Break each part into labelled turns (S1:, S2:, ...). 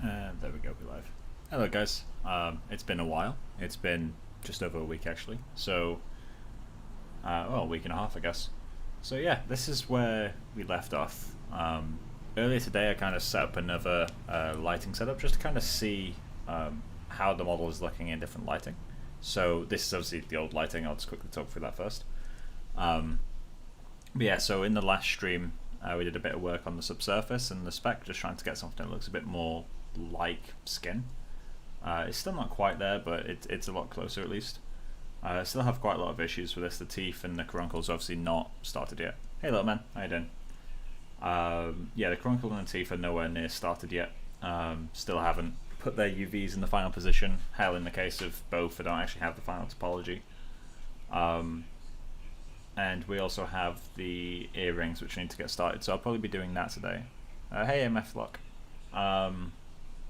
S1: There we go, we're live. Hello guys, it's been a while. It's been just over a week actually. So, well, a week and a half I guess. So yeah, this is where we left off. Earlier today I kind of set up another lighting setup just to kind of see how the model is looking in different lighting. So this is obviously the old lighting, I'll just quickly talk through that first. But yeah, so in the last stream we did a bit of work on the subsurface and the spec, just trying to get something that looks a bit more like skin. It's still not quite there, but it's a lot closer at least. I still have quite a lot of issues with this. The teeth and the caruncles obviously not started yet. Hey little man, how you doing? Yeah, the caruncle and the teeth are nowhere near started yet. Still haven't put their UVs in the final position. Hell, in the case of both, I don't actually have the final topology. And we also have the earrings which need to get started, so I'll probably be doing that today. Hey MF Lock.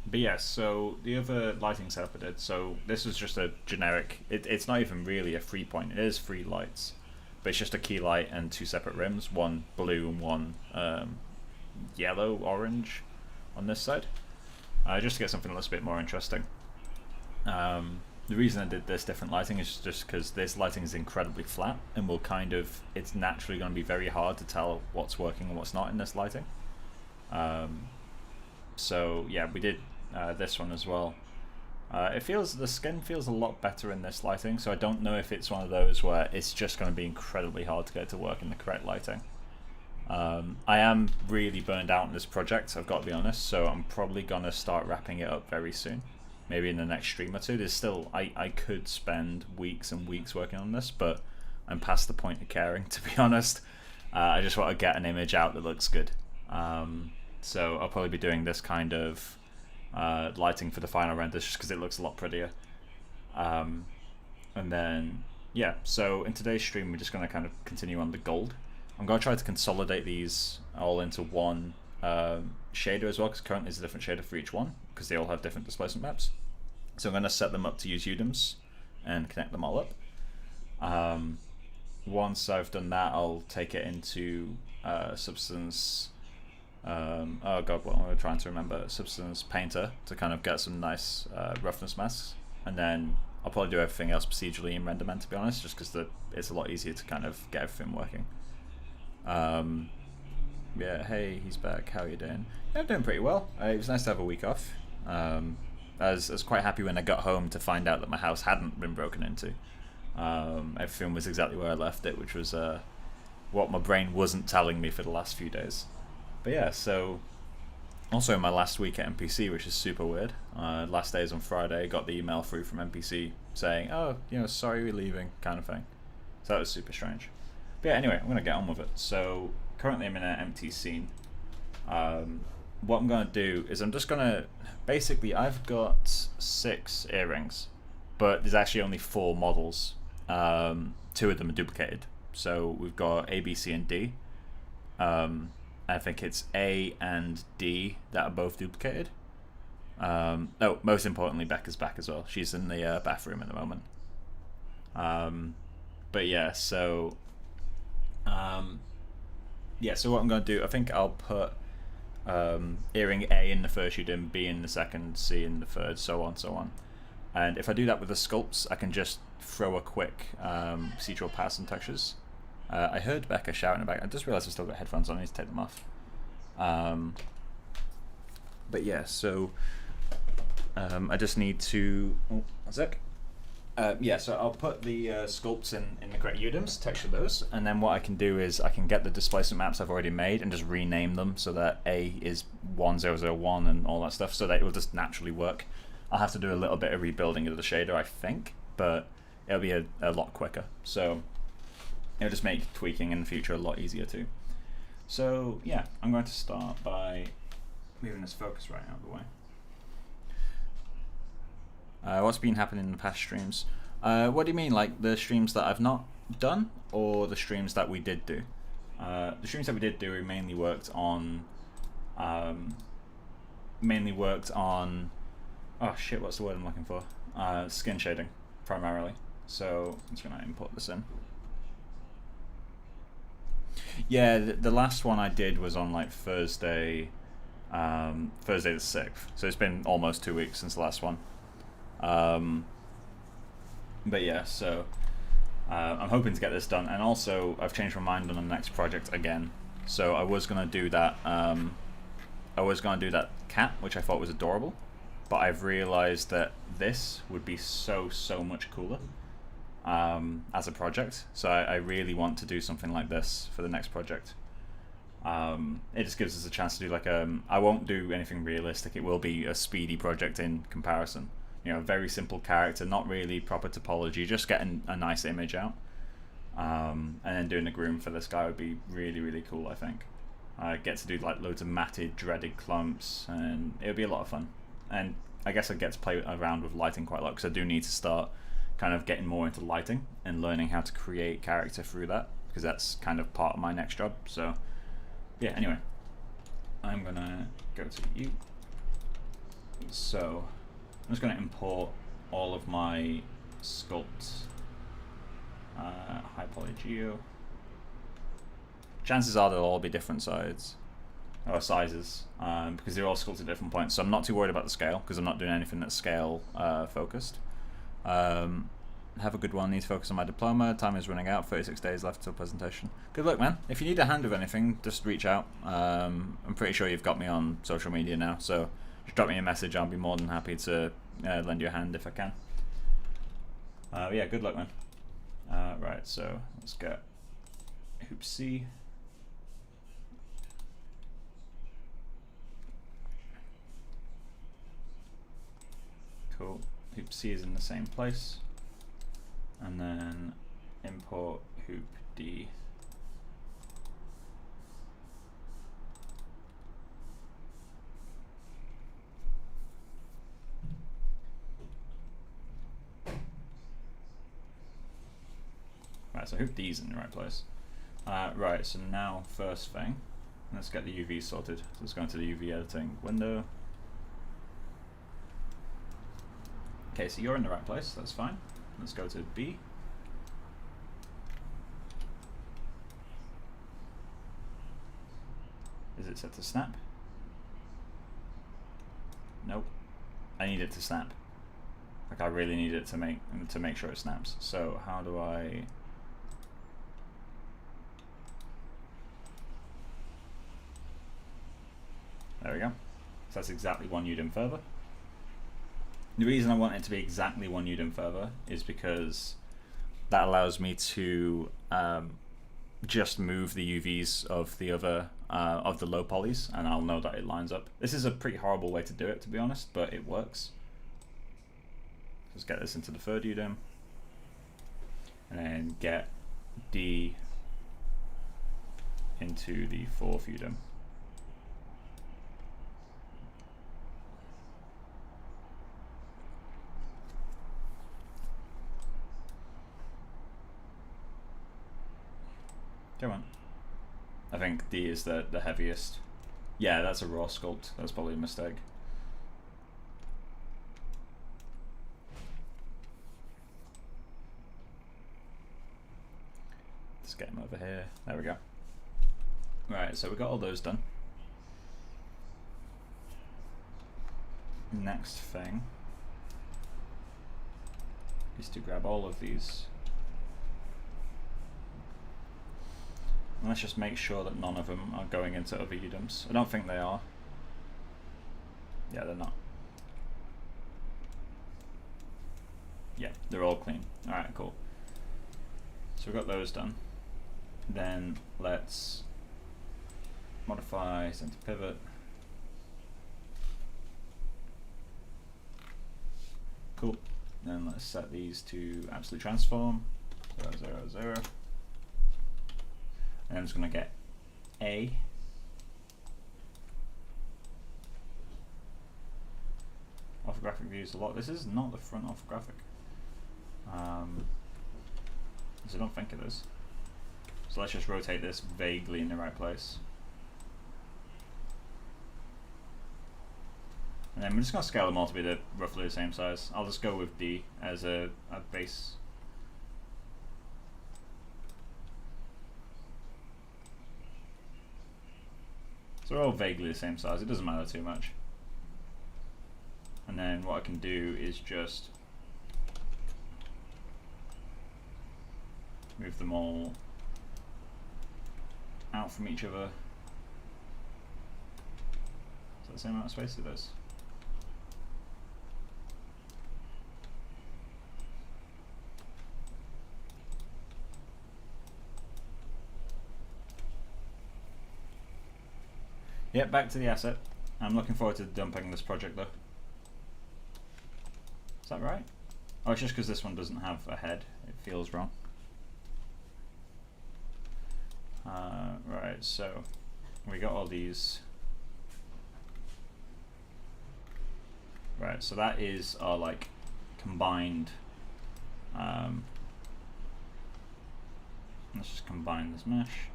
S1: But yeah, so the other lighting setup I did, so this was just a generic, it's not even really a 3-point, it is 3 lights, but it's just a key light and 2 separate rims, one blue and one yellow, orange on this side, just to get something a little bit more interesting. The reason I did this different lighting is just because this lighting is incredibly flat and will it's naturally going to be very hard to tell what's working and what's not in this lighting. So yeah, we did this one as well. The skin feels a lot better in this lighting, so I don't know if it's one of those where it's just going to be incredibly hard to get it to work in the correct lighting. I am really burned out on this project, I've got to be honest, so I'm probably going to start wrapping it up very soon. Maybe in the next stream or two. There's still, I could spend weeks and weeks working on this, but I'm past the point of caring, to be honest. I just want to get an image out that looks good. So I'll probably be doing this kind of lighting for the final renders just because it looks a lot prettier. And then, yeah, so in today's stream we're just going to kind of continue on the gold. I'm going to try to consolidate these all into one shader as well, because currently there's a different shader for each one, because they all have different displacement maps. So I'm going to set them up to use UDIMs and connect them all up. Once I've done that, I'll take it into Substance. Oh god, what am I trying to remember? Substance Painter to kind of get some nice roughness masks, and then I'll probably do everything else procedurally in RenderMan, to be honest, just because it's a lot easier to kind of get everything working. Yeah, hey, he's back. How are you doing? Yeah, I'm doing pretty well. It was nice to have a week off. I was quite happy when I got home to find out that my house hadn't been broken into. Everything was exactly where I left it, which was what my brain wasn't telling me for the last few days. But yeah, so also my last week at NPC, which is super weird. Last day is on Friday. Got the email through from NPC saying, "Oh, sorry we're leaving," kind of thing. So that was super strange. But yeah, anyway, I'm gonna get on with it. So currently I'm in an empty scene. What I'm going to do is I'm just going to, basically I've got 6 earrings, but there's actually only 4 models. 2 of them are duplicated. So we've got A, B, C, and D. I think it's A and D that are both duplicated. Oh, most importantly, Becca's back as well. She's in the bathroom at the moment. But yeah, so... yeah, so what I'm going to do, I think I'll put earring A in the first UDIM, B in the second, C in the third, so on, so on. And if I do that with the sculpts, I can just throw a quick procedural pass and textures. I heard Becca shouting about it. I just realised I've still got headphones on, I need to take them off. But yeah, so I just need to... Oh, one sec. Yeah, so I'll put the sculpts in the correct UDIMs, texture those, and then what I can do is I can get the displacement maps I've already made and just rename them so that A is 1001 and all that stuff, so that it will just naturally work. I'll have to do a little bit of rebuilding of the shader, I think, but it'll be a lot quicker. So it'll just make tweaking in the future a lot easier too. So yeah, I'm going to start by moving this focus right out of the way. What's been happening in the past streams? What do you mean, like the streams that I've not done, or the streams that we did do? The streams that we did do, we mainly worked on. Oh shit! What's the word I'm looking for? Skin shading, primarily. So I'm just gonna import this in. Yeah, the last one I did was on like Thursday. Thursday the 6th. So it's been almost 2 weeks since the last one. But yeah, so I'm hoping to get this done, and also I've changed my mind on the next project again. So I was gonna do that. Cat, which I thought was adorable, but I've realized that this would be so much cooler as a project. So I really want to do something like this for the next project. It just gives us a chance to do like I won't do anything realistic. It will be a speedy project in comparison. You know, a very simple character, not really proper topology, just getting a nice image out. And then doing a groom for this guy would be really cool, I think. I get to do like loads of matted, dreaded clumps, and it would be a lot of fun. And I guess I get to play around with lighting quite a lot, because I do need to start kind of getting more into lighting and learning how to create character through that, because that's kind of part of my next job. So yeah, anyway, I'm gonna go to you. So I'm just going to import all of my sculpts, high poly geo. Chances are they'll all be different sizes, because they're all sculpted at different points. So I'm not too worried about the scale, because I'm not doing anything that's scale focused. Have a good one. Need to focus on my diploma. Time is running out. 36 days left till presentation. Good luck, man. If you need a hand with anything, just reach out. I'm pretty sure you've got me on social media now, so just drop me a message. I'll be more than happy to lend you a hand if I can. Yeah, good luck, man. Right, so let's get Hoop C. Cool. Hoop C is in the same place. And then import Hoop D. Right, so Hoop D is in the right place. Right, so now first thing, let's get the UV sorted. So let's go into the UV editing window. Okay, so you're in the right place, that's fine. Let's go to B. Is it set to snap? Nope. I need it to snap. Like, I really need it to make sure it snaps. So how do I... There we go. So that's exactly 1 UDIM further. The reason I want it to be exactly 1 UDIM further is because that allows me to just move the UVs of the other of the low polys, and I'll know that it lines up. This is a pretty horrible way to do it, to be honest, but it works. Let's get this into the 3rd UDIM, and then get D into the 4th UDIM. Come on. I think D is the heaviest. Yeah, that's a raw sculpt. That's probably a mistake. Let's get him over here. There we go. Right, so we got all those done. Next thing is to grab all of these. And let's just make sure that none of them are going into other UDIMs. I don't think they are. Yeah, they're not. Yeah, they're all clean. Alright, cool. So we've got those done. Then let's modify center pivot. Cool. Then let's set these to absolute transform. 0, 0, 0. And I'm just going to get A. Orthographic views a lot. This is not the front orthographic. So I don't think it is. So let's just rotate this vaguely in the right place. And then we're just going to scale them all to be roughly the same size. I'll just go with D as a base. So they're all vaguely the same size, it doesn't matter too much. And then what I can do is just move them all out from each other. Is that the same amount of space it is? Yeah, back to the asset. I'm looking forward to dumping this project though. Is that right? Oh, it's just because this one doesn't have a head. It feels wrong. Right, so we got all these. Right, so that is our like combined. Let's just combine this mesh.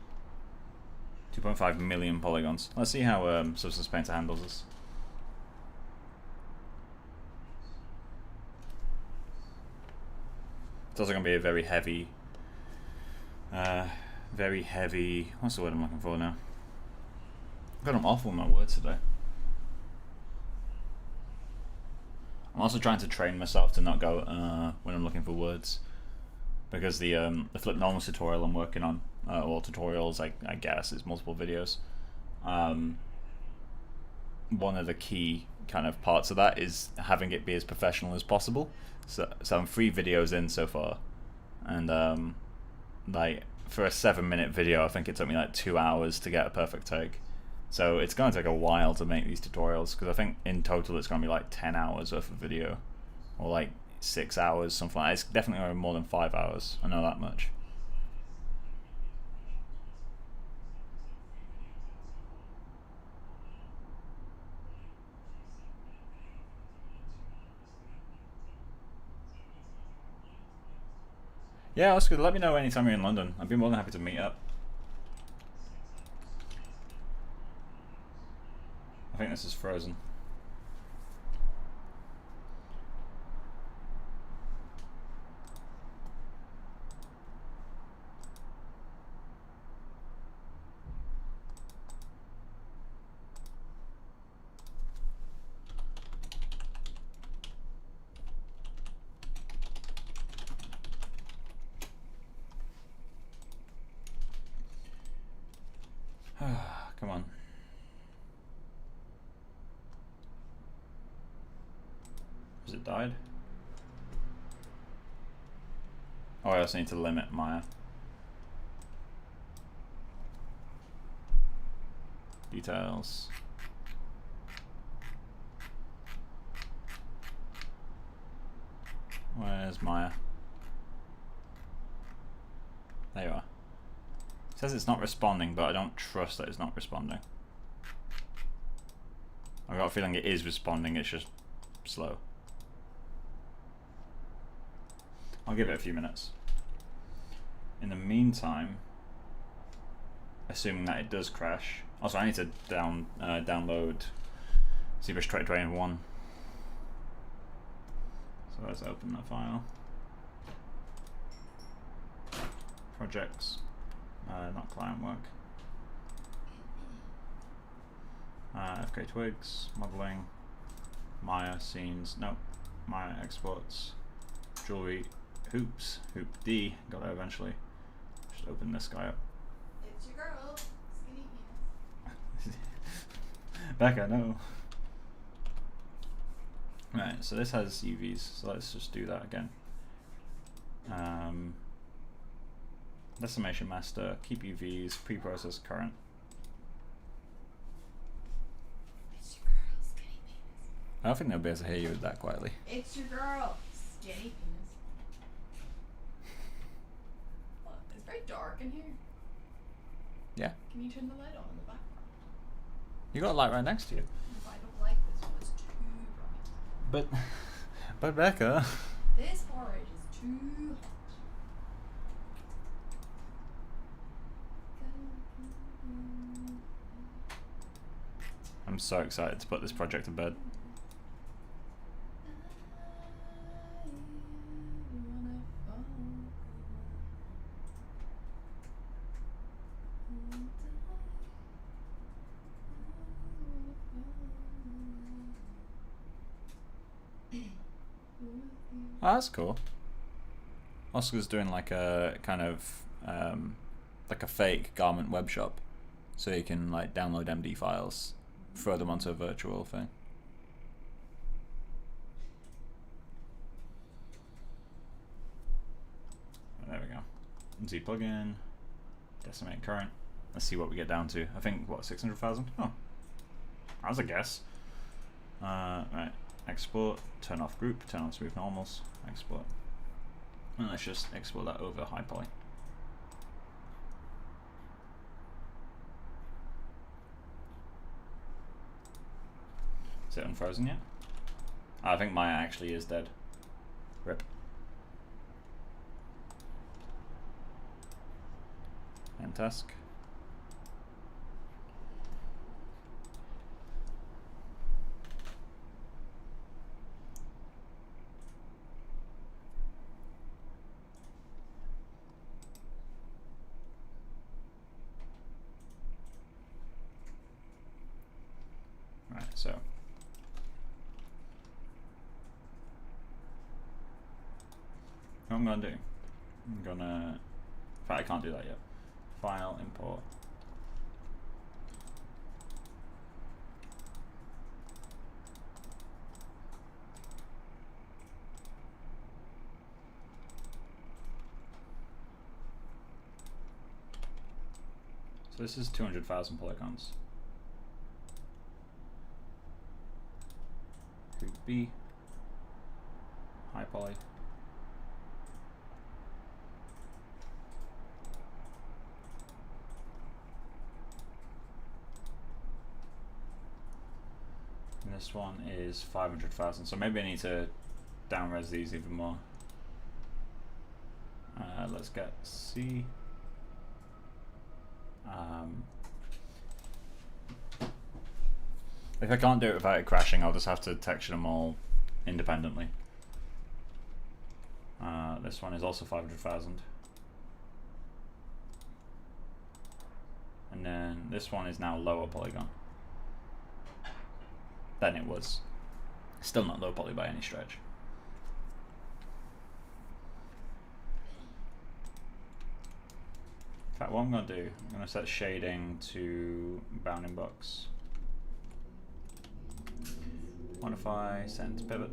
S1: 2.5 million polygons. Let's see how Substance Painter handles this. It's also going to be a very heavy, what's the word I'm looking for now? God, I'm awful with my words today. I'm also trying to train myself to not go when I'm looking for words, because the flip normal tutorial I'm working on, or tutorials I guess, is multiple videos. One of the key kind of parts of that is having it be as professional as possible. So I'm 3 videos in so far, and like for a 7-minute video, I think it took me like 2 hours to get a perfect take. So it's going to take a while to make these tutorials, because I think in total it's going to be like 10 hours worth of video, or like 6 hours, something like that. It's definitely going to be more than 5 hours, I know that much. Yeah, Oscar, let me know anytime you're in London. I'd be more than happy to meet up. I think this is frozen. Come on. Has it died? Oh, I also need to limit Maya. Details. Where's Maya? There you are. It says it's not responding, but I don't trust that it's not responding. I've got a feeling it is responding, it's just slow. I'll give it a few minutes. In the meantime, assuming that it does crash. Also, I need to download ZBrush 2021. So let's open that file. Projects, not client work. FKA twigs, modeling, Maya scenes, nope, Maya exports, jewelry, hoops, hoop D, got it eventually. Just open this guy up.
S2: It's your girl, skinny penis.
S1: Becca, no. Right, so this has UVs, so let's just do that again. Decimation master, keep UVs, pre-process current.
S2: It's your girl, skinny penis.
S1: I don't think they'll be able to hear you that quietly.
S2: It's your girl, skinny penis. What? It's very dark in here.
S1: Yeah.
S2: Can you turn the light on in the background?
S1: You got a light right next to you.
S2: I don't like this one, it's too bright.
S1: But Becca.
S2: This porridge is too hot.
S1: I'm so excited to put this project to bed. Oh, that's cool. Oscar's doing like a kind of like a fake garment web shop, so you can like download MD files, throw them onto a virtual thing. There we go. Z plugin, decimate current. Let's see what we get down to. I think what, 600,000? Oh, that was a guess. Right, export, turn off group, turn on smooth normals, export. And let's just export that over high poly. Is it unfrozen yet? I think Maya actually is dead. RIP. End task. Right, so what I'm gonna do, I'm gonna, in fact I can't do that yet. File, import. So this is 200,000 polygons. Group B, high poly. And this one is 500,000, so maybe I need to down-res these even more. Let's get C. If I can't do it without it crashing, I'll just have to texture them all independently. This one is also 500,000. And then this one is now lower polygon than it was. Still not low poly by any stretch. In fact, what I'm going to do, I'm going to set shading to bounding box. Modify, send to pivot.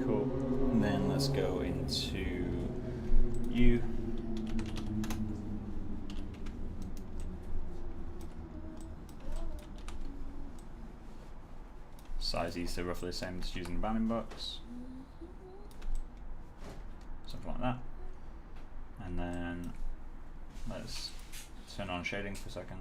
S1: Cool. And then let's go into U. Size is still roughly the same as using the bounding box. Something like that. And then let's turn on shading for a second.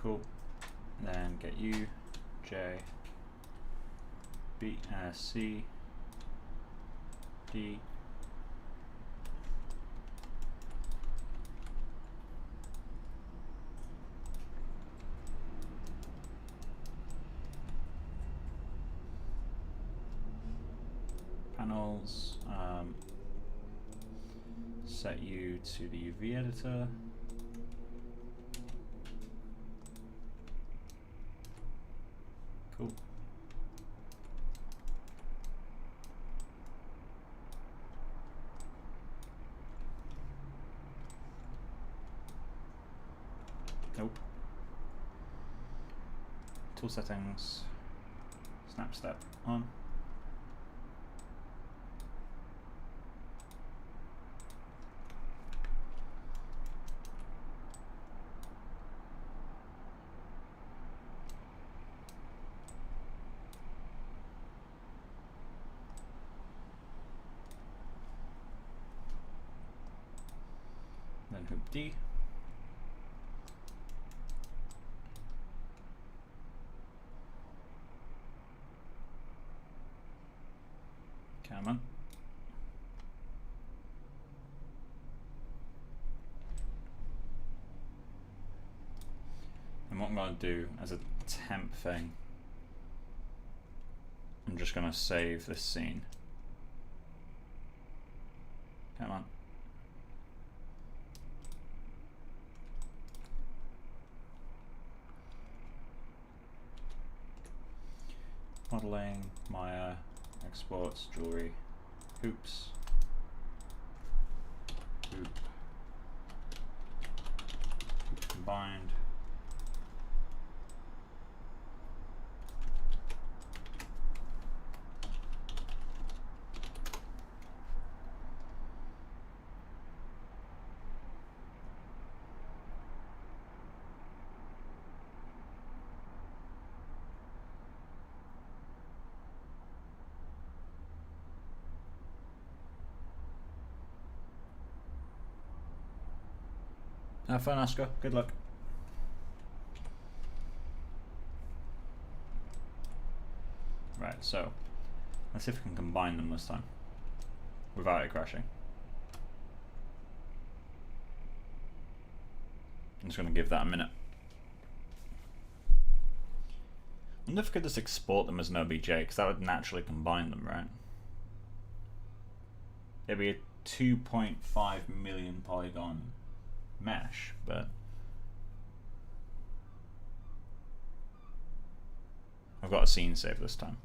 S1: Cool. And then get U, J, B, C, D. Panels, set you to the UV editor. Cool. Nope. Tool settings, snap step on. Then hoop D. Come on. And what I'm going to do as a temp thing, I'm just going to save this scene. Come on. Modeling, Maya, exports, jewelry, hoops, hoop, combined. Have fun, Oscar. Good luck. Right, so let's see if we can combine them this time without it crashing. I'm just going to give that a minute. I wonder if we could just export them as an OBJ, because that would naturally combine them, right? It'd be a 2.5 million polygon mesh, but I've got a scene save this time.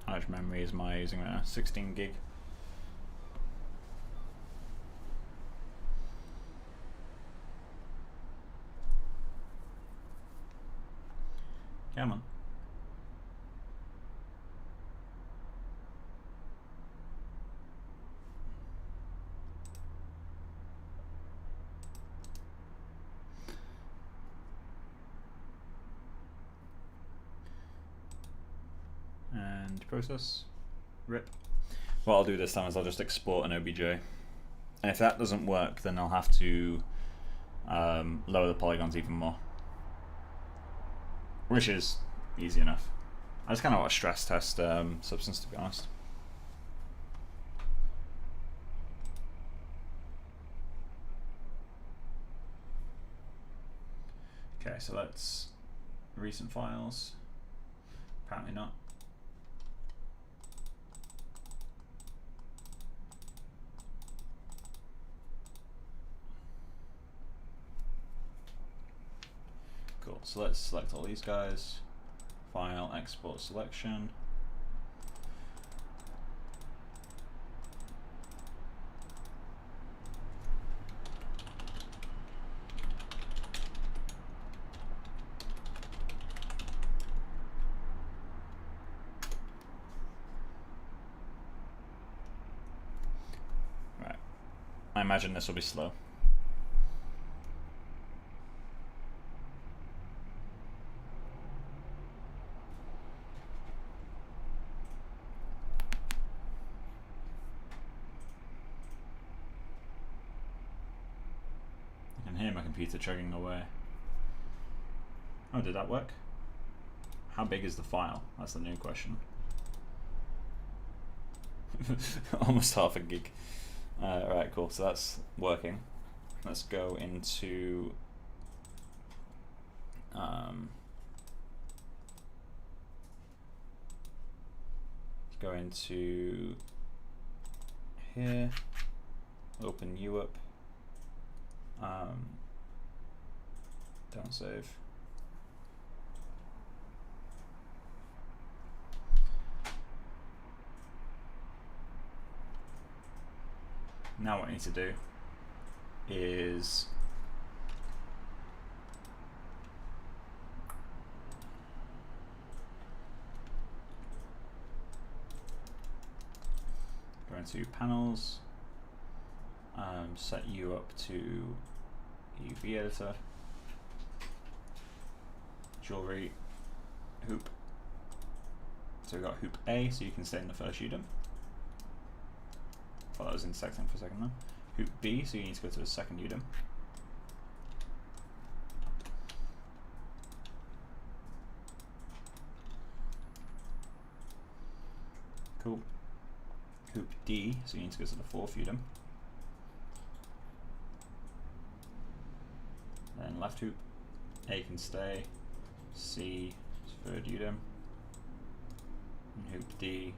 S1: How much memory is my using right now? 16 gig. Come on. And process. Rip. What I'll do this time is I'll just export an OBJ. And if that doesn't work, then I'll have to lower the polygons even more. Which is easy enough. I just kind of want to stress test Substance, to be honest. Okay, so let's recent files. Apparently not. Cool, so let's select all these guys. File, export selection. Right, I imagine this will be slow. Computer chugging away. Oh, did that work? How big is the file? That's the new question. Almost half a gig. Alright, cool. So that's working. Let's go into here. Open you up. Don't save. Now what I need to do is go into panels, set you up to UV editor, jewelry, hoop. So we've got hoop A, so you can stay in the first UDIM. Thought I was intersecting for a second there. Hoop B, so you need to go to the second UDIM. Cool. Hoop D, so you need to go to the fourth UDIM. Then left hoop, A can stay, C is third UDIM. and hoop D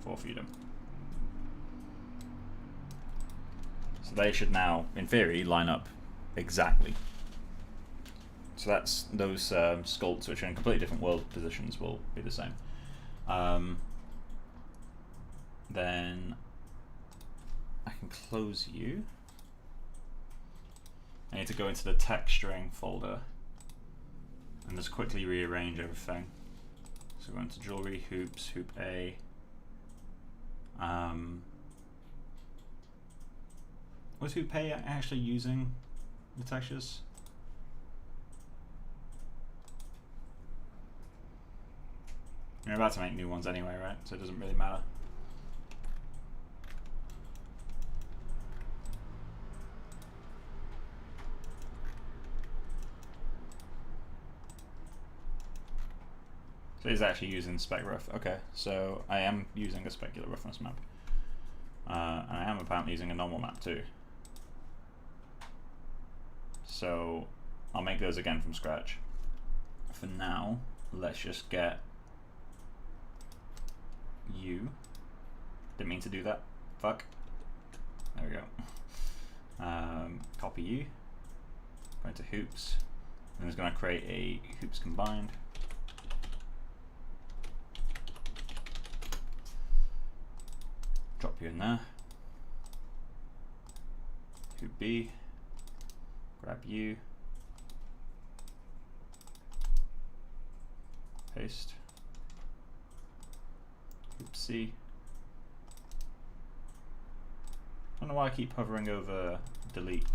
S1: for feeder. So they should now, in theory, line up exactly. So that's those sculpts, which are in completely different world positions, will be the same. Then I can close you. I need to go into the texturing folder and just quickly rearrange everything. So go into jewelry, hoops, hoop A. Was hoop A actually using the textures? You're about to make new ones anyway, right? So it doesn't really matter. So he's actually using spec rough. Okay, so I am using a specular roughness map. And I am apparently using a normal map too. So I'll make those again from scratch. For now, let's just get you. Didn't mean to do that. Fuck. There we go. Copy you. Go into hoops. And it's going to create a hoops combined. Drop you in there. Hoop B. Grab you. Paste. Hoop C. I don't know why I keep hovering over delete.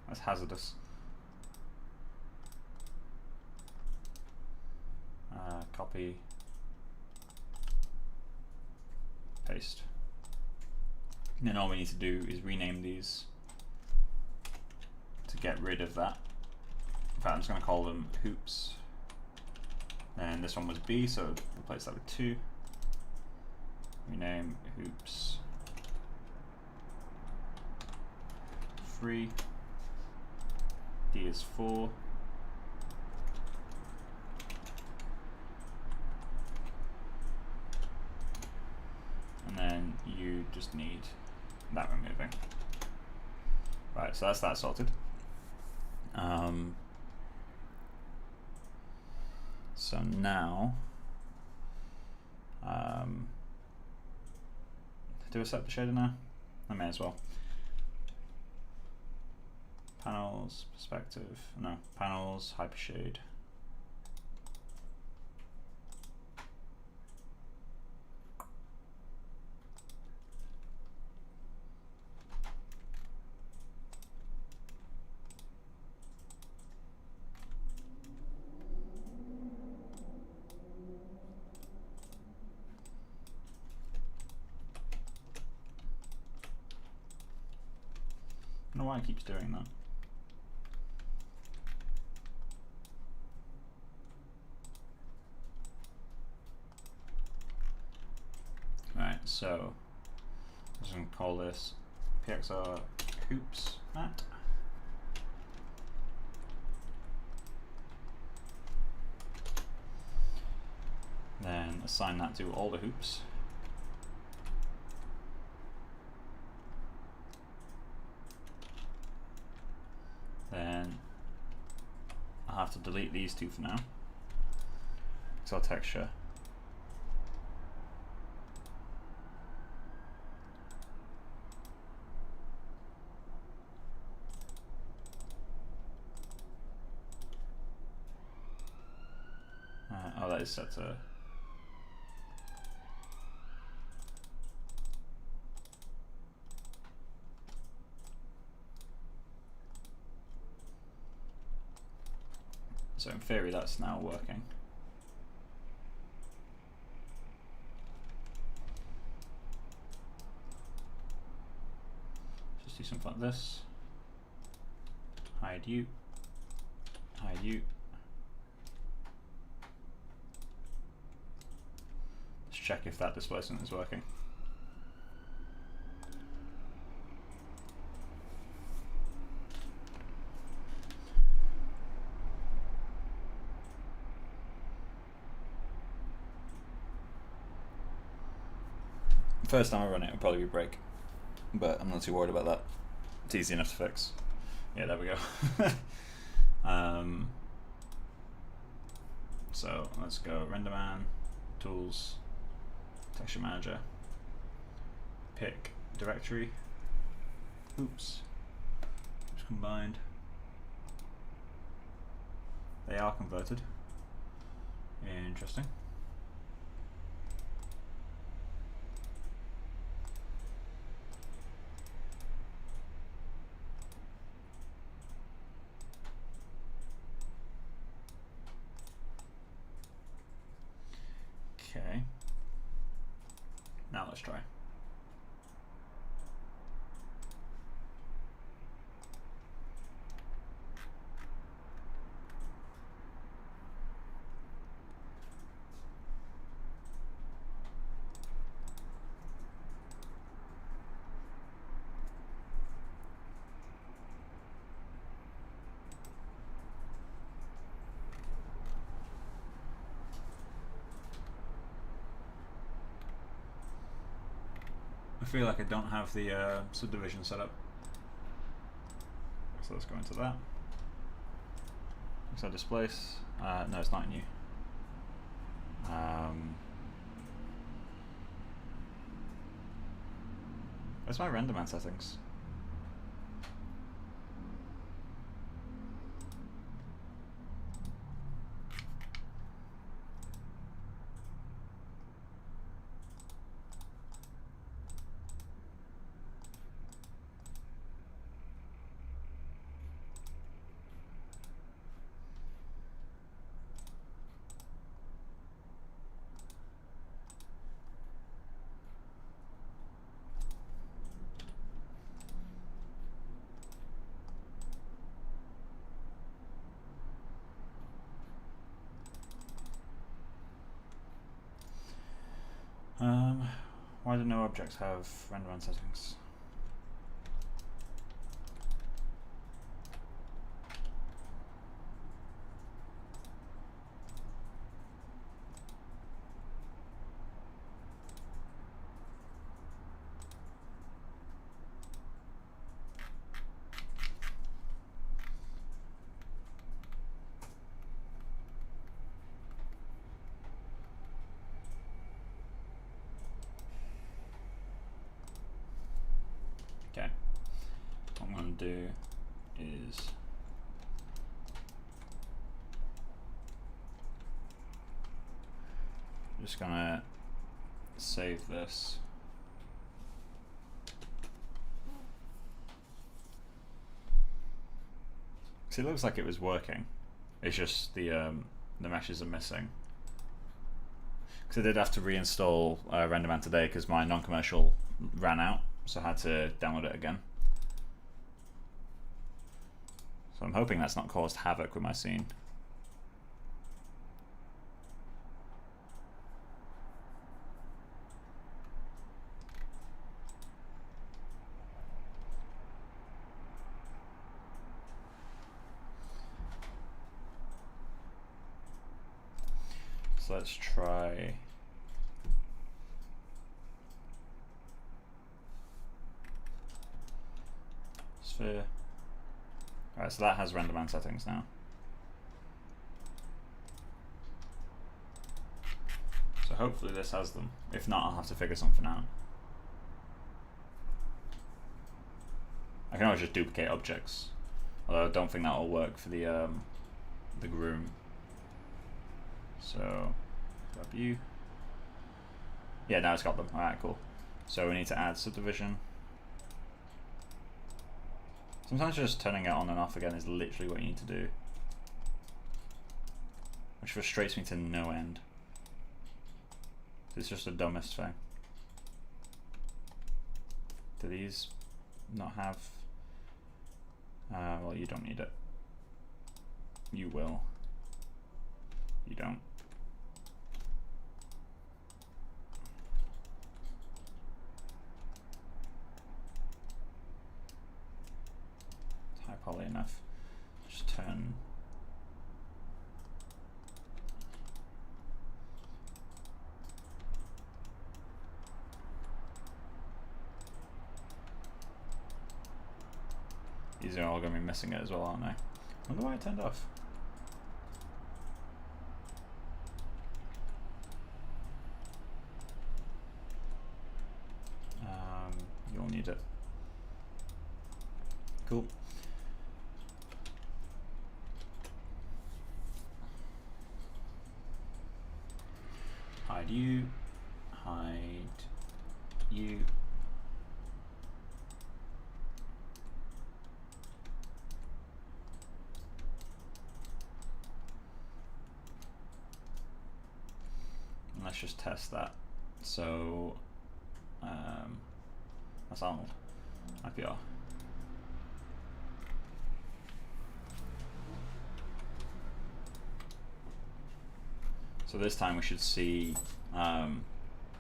S1: That's hazardous. Copy. Paste. And then all we need to do is rename these to get rid of that. In fact, I'm just going to call them hoops. And this one was B, so replace that with 2. Rename hoops 3. D is 4. And then you just need that removing. Right, so that's that sorted. So now, do I set the shader now? I may as well. Panels, perspective, no, panels, hypershade. I don't know why it keeps doing that. Right, so I'm just going to call this PXR hoops mat. Then assign that to all the hoops. Then I'll have to delete these two for now. Pixel texture. Oh, that is set to. So in theory, that's now working. Just do something like this. Hide you. Hide you. Let's check if that displacement is working. First time I run it, it'll probably break, but I'm not too worried about that. It's easy enough to fix. Yeah, there we go. So let's go RenderMan, Tools, Texture Manager, pick directory. Oops, just combined. They are converted. Interesting. Okay. Now let's try. I feel like I don't have the subdivision set up. So let's go into that. So displace. No, it's not new. Where's my RenderMan settings? Why do no objects have RenderMan settings? Okay, what I'm going to do is I'm just going to save this. See, it looks like it was working. It's just the meshes are missing. Because I did have to reinstall RenderMan today because my non-commercial ran out. So I had to download it again. So I'm hoping that's not caused havoc with my scene. So let's try. Sphere. Alright, so that has RenderMan settings now. So hopefully this has them. If not, I'll have to figure something out. I can always just duplicate objects. Although I don't think that will work for the groom. So grab you. Yeah, now it's got them. Alright, cool. So we need to add subdivision. Sometimes just turning it on and off again is literally what you need to do. Which frustrates me to no end. It's just the dumbest thing. Do these not have... well, you don't need it. You will. You don't. It's high poly enough. Just turn. These are all going to be missing it as well, aren't they? I wonder why it turned off. You'll need it. Cool. Hide you. Hide you. And let's just test that. So that's Arnold. IPR. So this time we should see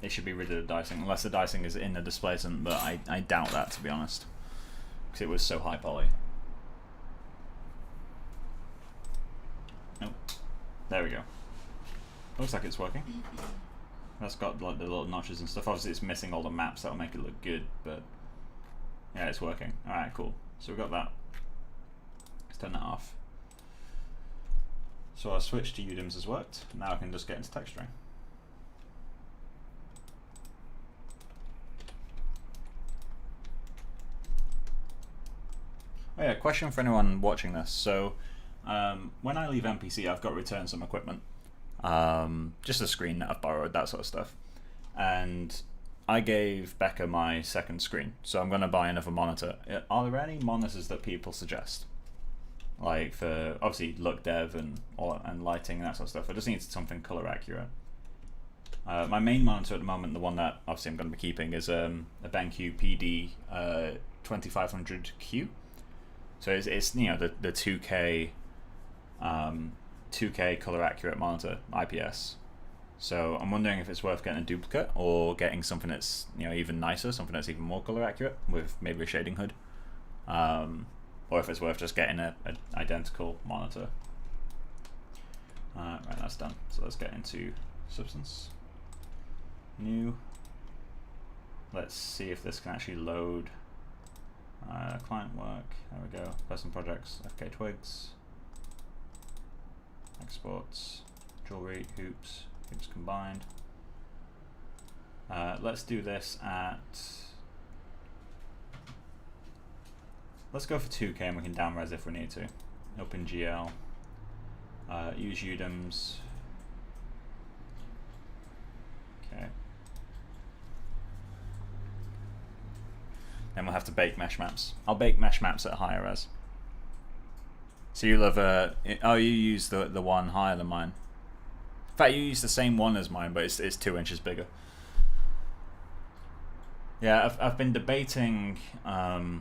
S1: it should be rid of the dicing, unless the dicing is in the displacement, but I doubt that, to be honest, because it was so high poly. Nope. There we go. Looks like it's working. That's got like the little notches and stuff. Obviously it's missing all the maps that'll make it look good, but yeah, it's working. Alright, cool. So we've got that. Let's turn that off. So our switch to UDIMs has worked. Now I can just get into texturing. Oh yeah, question for anyone watching this. So when I leave MPC, I've got to return some equipment. Just a screen that I've borrowed, that sort of stuff. And I gave Becca my second screen, so I'm going to buy another monitor. Are there any monitors that people suggest? Like for obviously look dev and lighting and that sort of stuff. I just need something color accurate. My main monitor at the moment, the one that obviously I'm going to be keeping, is a BenQ Pt.34. So it's you know the 2K 2K color accurate monitor, IPS. So I'm wondering if it's worth getting a duplicate or getting something that's even nicer, something that's even more color accurate with maybe a shading hood, or if it's worth just getting an identical monitor. Right, that's done. So let's get into Substance. New. Let's see if this can actually load client work. There we go. Person projects, FKA twigs. Exports, jewelry, hoops combined. Let's do this at. Let's go for 2K and we can downres if we need to. OpenGL. Use UDIMs. Okay. Then we'll have to bake mesh maps. I'll bake mesh maps at higher res. So you'll have oh, you use the one higher than mine. In fact, you use the same one as mine, but it's 2 inches bigger. Yeah, I've been debating. Oh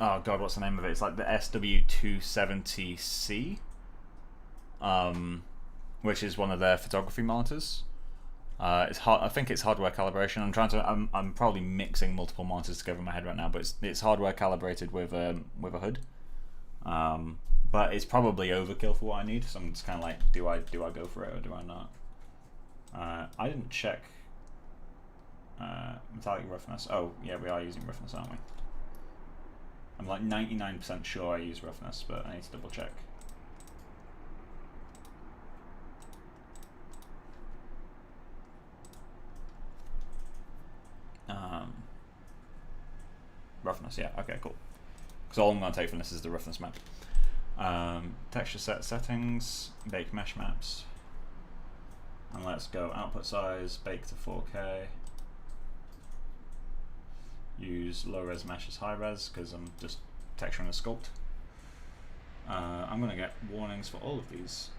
S1: god, what's the name of it? It's like the SW270C, which is one of their photography monitors. It's hard. I think it's hardware calibration. I'm probably mixing multiple monitors together in my head right now, but it's hardware calibrated with a hood. But it's probably overkill for what I need, so I'm just kind of like, do I go for it or do I not? I didn't check metallic roughness. Oh yeah, we are using roughness, aren't we? I'm like 99% sure I use roughness, but I need to double check. Roughness, yeah, okay, cool. Because all I'm going to take from this is the roughness map. Texture set settings, bake mesh maps, and let's go output size, bake to 4K. Use low res mesh as high res because I'm just texturing a sculpt. I'm going to get warnings for all of these.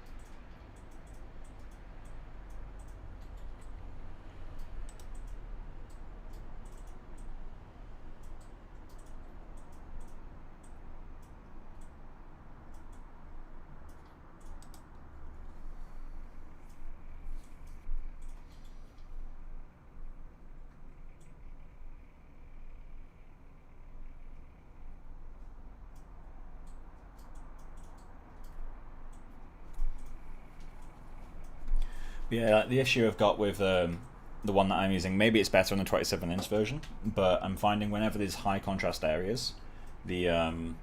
S1: Yeah, the issue I've got with the one that I'm using, maybe it's better on the 27-inch version, but I'm finding whenever there's high contrast areas, the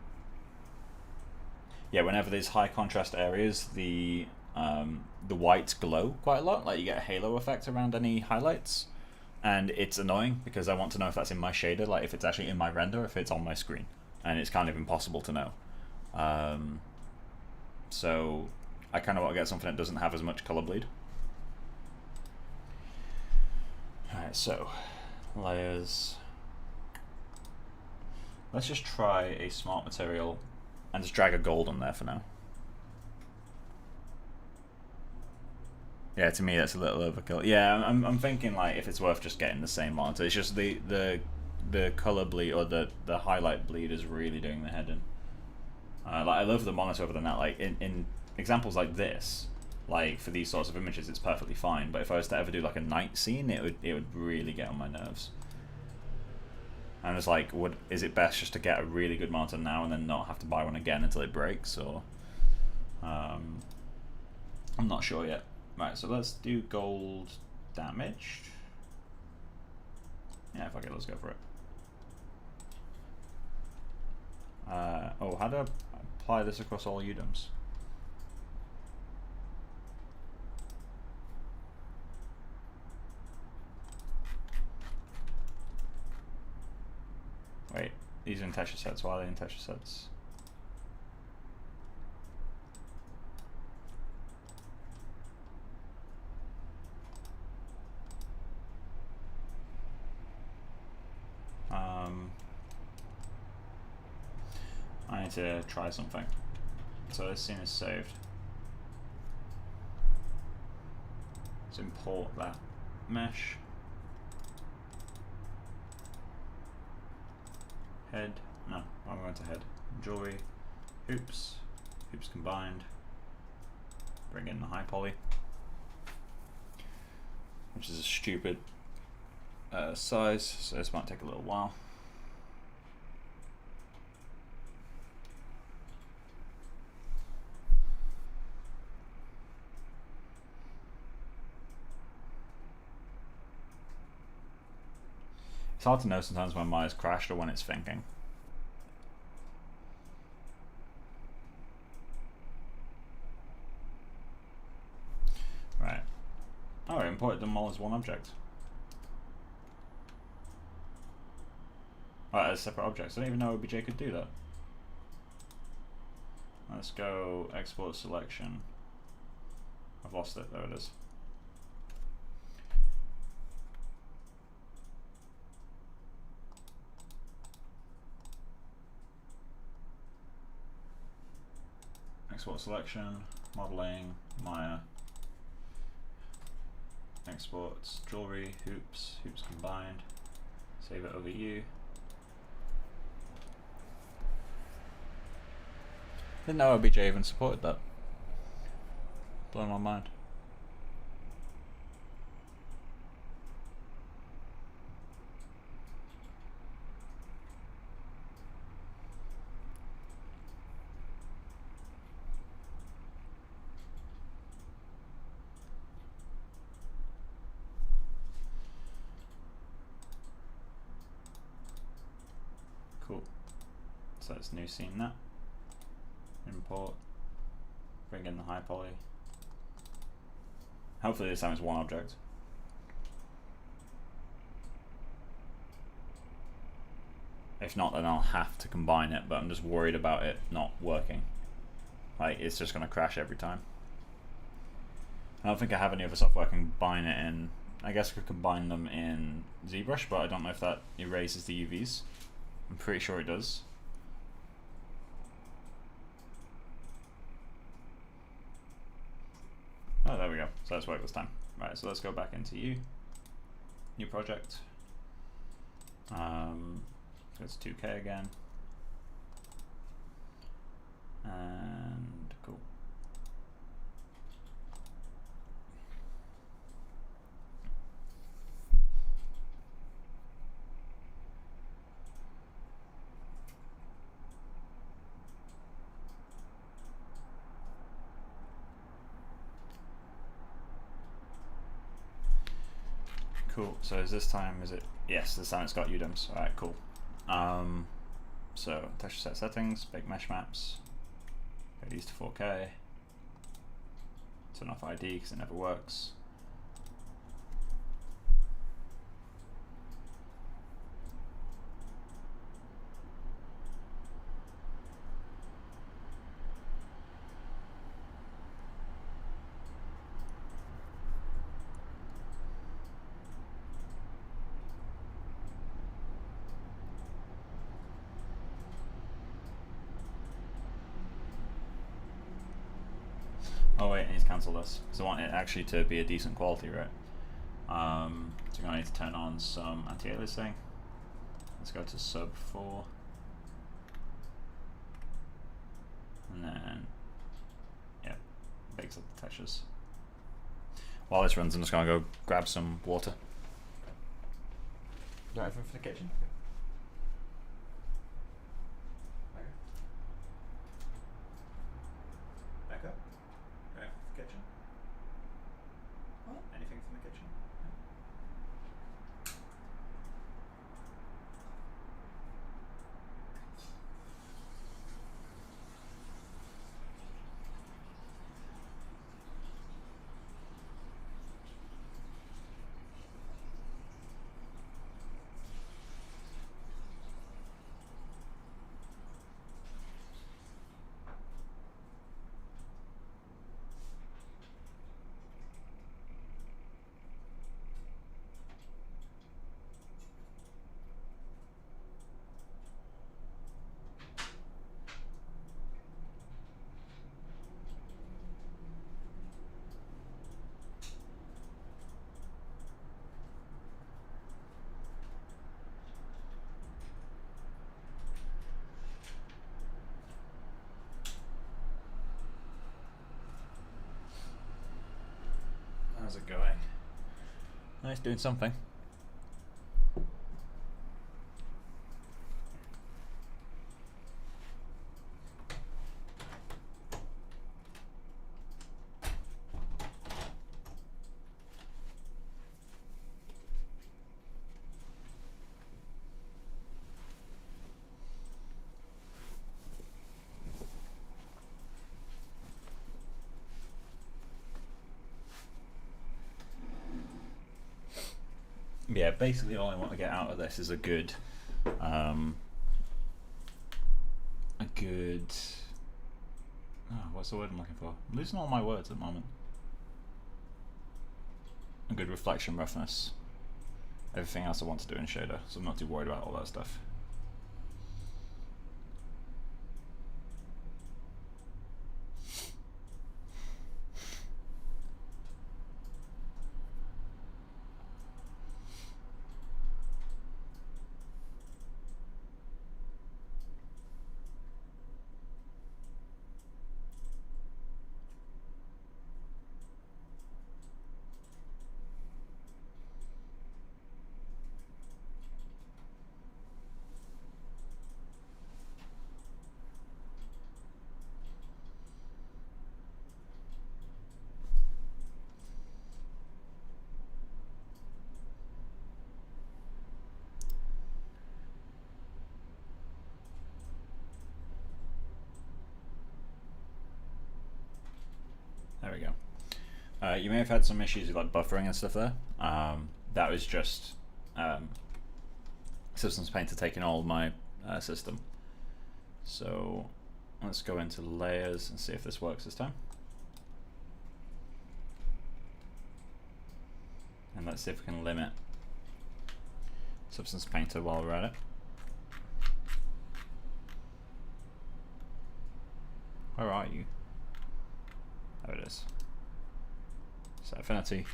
S1: yeah, whenever there's high contrast areas, the whites glow quite a lot. Like you get a halo effect around any highlights, and it's annoying because I want to know if that's in my shader, like if it's actually in my render, if it's on my screen, and it's kind of impossible to know. So I kind of want to get something that doesn't have as much color bleed. Alright, so layers. Let's just try a smart material and just drag a gold on there for now. Yeah, to me that's a little overkill. Yeah, I'm thinking like if it's worth just getting the same monitor. It's just the color bleed or the highlight bleed is really doing the head in. Like I love the monitor over than that. Like in examples like this, like for these sorts of images, it's perfectly fine. But if I was to ever do like a night scene, it would really get on my nerves. And it's like, is it best just to get a really good monitor now and then not have to buy one again until it breaks, or I'm not sure yet. Right, so let's do gold damaged. Yeah, fuck it, let's go for it. Oh, how do I apply this across all UDOMs? Wait, these are in texture sets. Why are they in texture sets? I need to try something. So this scene is saved. Let's import that mesh. Head, no, I'm going to head. Jewelry, hoops combined. Bring in the high poly, which is a stupid size, so this might take a little while. It's hard to know sometimes when Maya's crashed or when it's thinking. Right. Oh, I imported them all as one object. Oh, as separate objects. I didn't even know OBJ could do that. Let's go export selection. I've lost it. There it is. Export selection, modeling, Maya, exports, jewelry, hoops combined, save it over U. Didn't know OBJ even supported that. Blown my mind. Cool. So it's new scene now. Import. Bring in the high poly. Hopefully this time it's one object. If not, then I'll have to combine it, but I'm just worried about it not working. Like, it's just gonna crash every time. I don't think I have any other software I can combine it in. I guess I could combine them in ZBrush, but I don't know if that erases the UVs. I'm pretty sure it does. Oh, there we go. So that's worked this time. Right, so let's go back into new project. It's 2K again. And cool. Cool, so is this time, is it? Yes, this time it's got UDOMs. Alright, cool. So texture set settings, big mesh maps, go these to 4K, turn off ID because it never works. Oh wait, I need to cancel this because I want it actually to be a decent quality, right? So you're gonna need to turn on some anti-aliasing. Let's go to sub 4. And then, yeah, bakes up the textures. While this runs, I'm just gonna go grab some water. Do I have anything for the kitchen? Back up. Right, kitchen.
S2: What?
S1: Anything from the kitchen? How's it going? Nice, doing something. Yeah, basically all I want to get out of this is a good, oh, what's the word I'm looking for? I'm losing all my words at the moment. A good reflection roughness. Everything else I want to do in shader, so I'm not too worried about all that stuff. There we go. You may have had some issues with like buffering and stuff there. That was just Substance Painter taking all of my system. So let's go into layers and see if this works this time. And let's see if we can limit Substance Painter while we're at it. Where are you? There it is. Set affinity.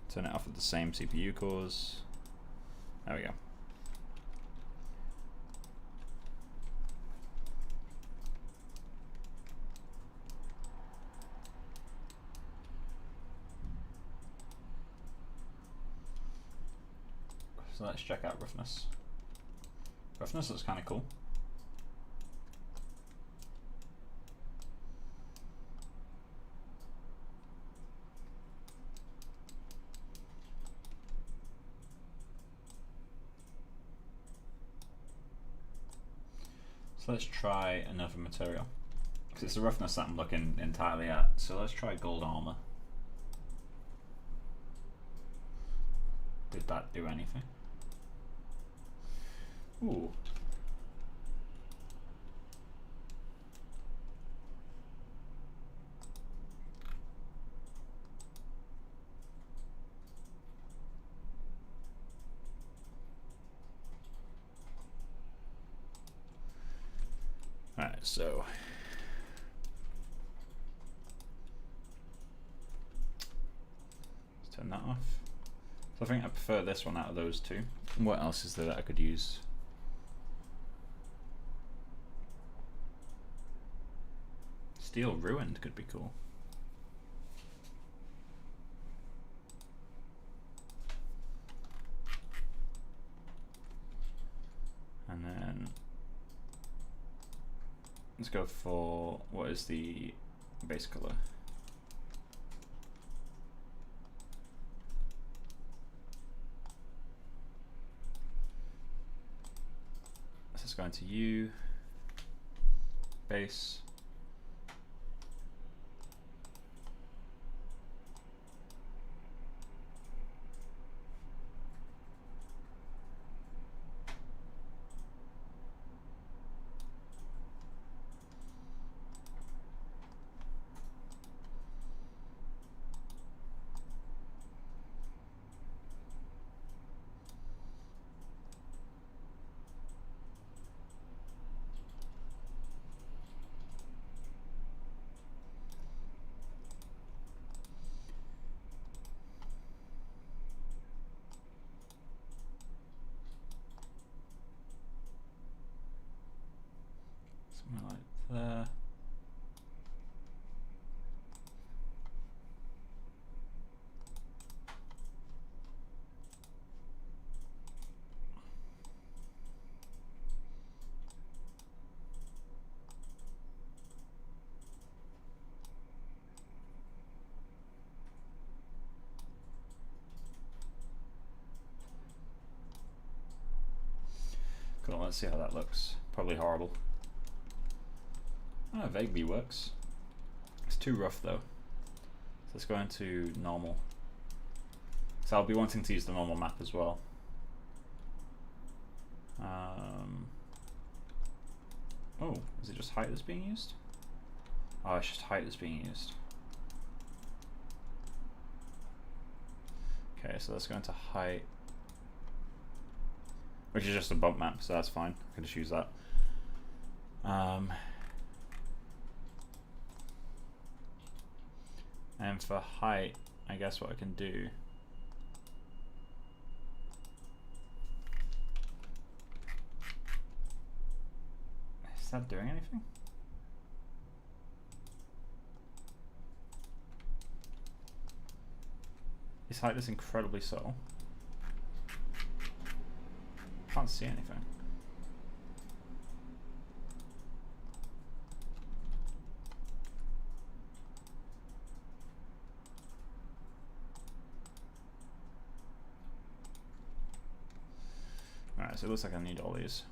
S1: Turn it off at the same CPU cores. There we go. So let's check out roughness. Roughness looks kind of cool. So let's try another material, because it's the roughness that I'm looking entirely at. So let's try gold armor. Did that do anything? Ooh. Alright, so let's turn that off. So I think I prefer this one out of those two. What else is there that I could use? Steel Ruined could be cool. And then let's go for, what is the base color? So it's going to U, base. Somewhere like there. Cool, let's see how that looks. Probably horrible. Oh, vaguely works. It's too rough though. So let's go into normal. So I'll be wanting to use the normal map as well. Oh, is it just height that's being used? Oh, it's just height that's being used. Okay, so let's go into height, which is just a bump map, so that's fine. I can just use that. And for height, I guess what I can do is that doing anything? Is height is incredibly subtle? Can't see anything. Alright, so it looks like I need all these.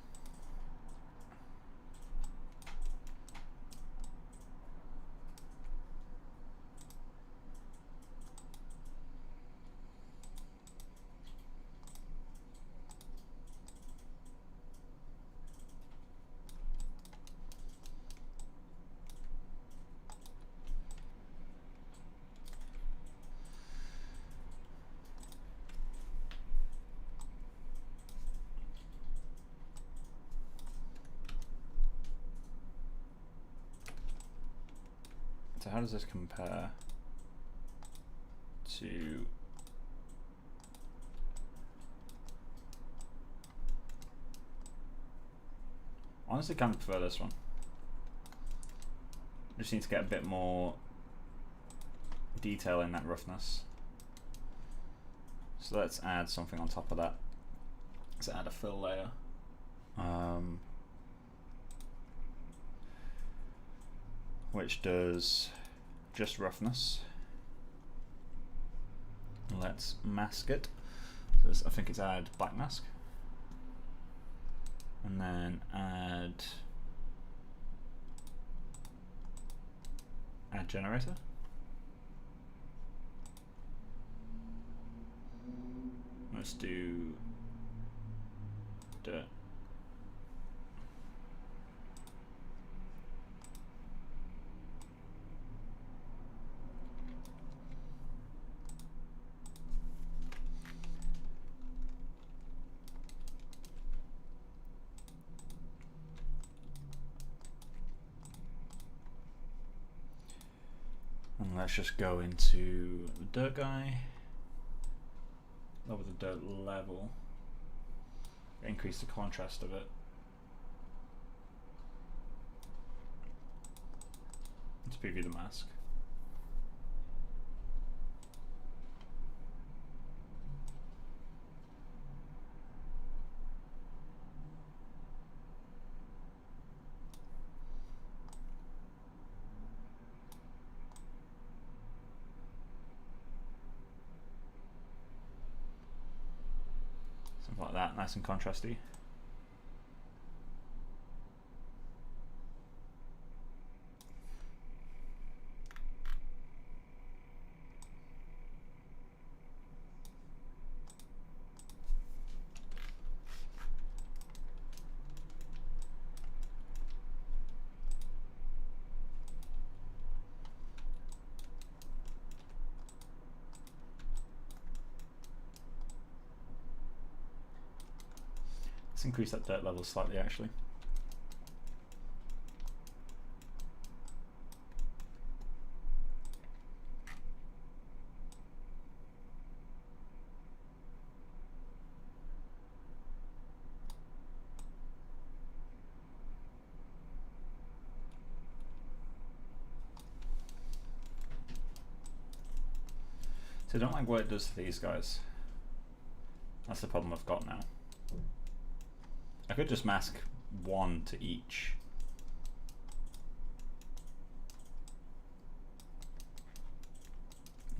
S1: So how does this compare to honestly kind of prefer this one. Just need to get a bit more detail in that roughness. So let's add something on top of that. Let's add a fill layer. Which does just roughness. Let's mask it. So I think it's add black mask. And then add Add generator. Let's do dirt. And let's just go into the dirt guy. Lower the dirt level. Increase the contrast of it. Let's preview the mask. Something like that, nice and contrasty. Let's increase that dirt level slightly actually. So I don't like what it does to these guys. That's the problem I've got now. I could just mask one to each.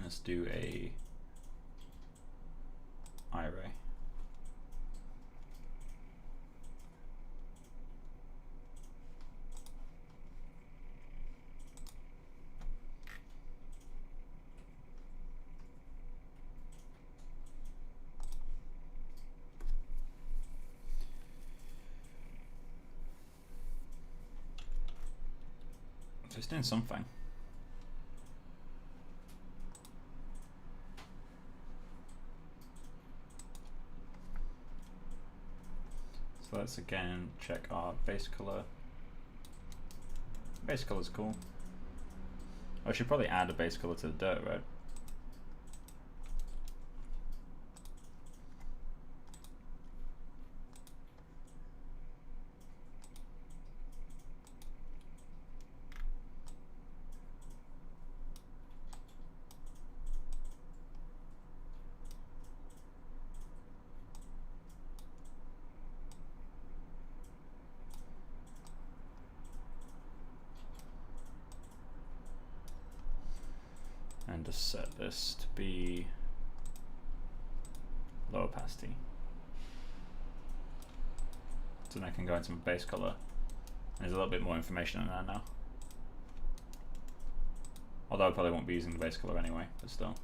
S1: Let's do a eye ray. So it's doing something. So let's again check our base color. Base color is cool. I should probably add a base color to the dirt, right? And just set this to be low opacity. So then I can go into my base color. There's a little bit more information in there now. Although I probably won't be using the base color anyway, but still.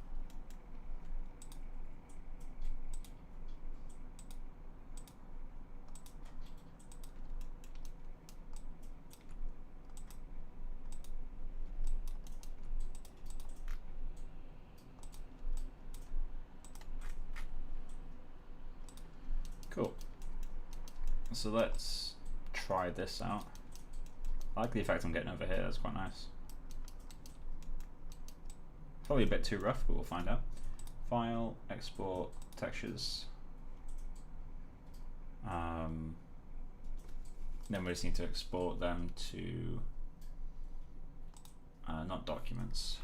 S1: Cool. So let's try this out. I like the effect I'm getting over here, that's quite nice. Probably a bit too rough, but we'll find out. File, export, textures. Then we just need to export them to, not documents.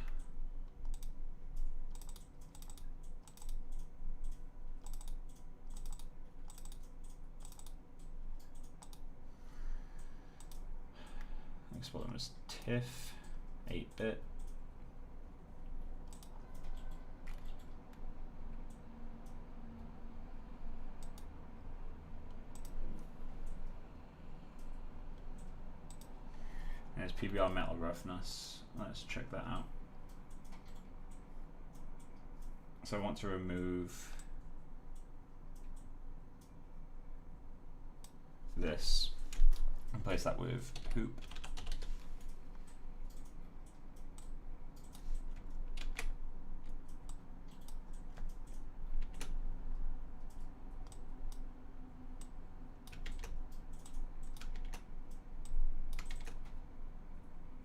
S1: Export them as TIFF, 8-bit. And it's PBR metal roughness. Let's check that out. So I want to remove this and place that with hoop.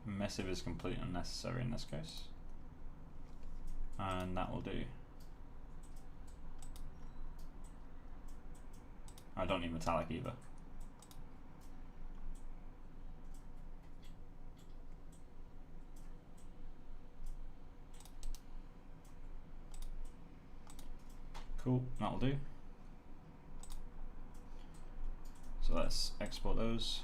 S1: Missive is completely unnecessary in this case, and that will do. I don't need metallic either. Cool, that'll do. So let's export those.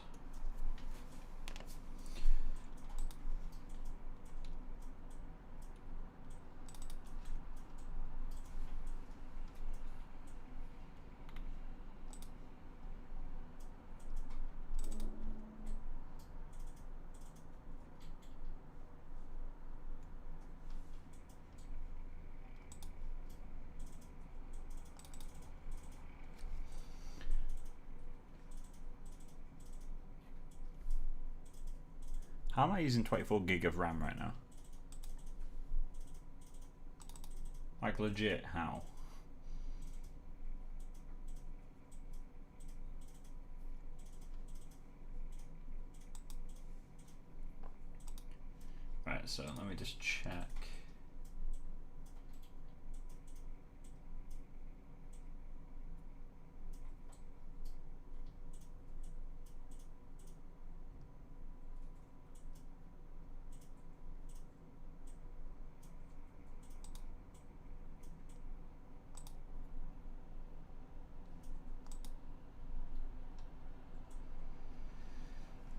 S1: How am I using 24 gig of RAM right now? Like legit, how? Right, so let me just check.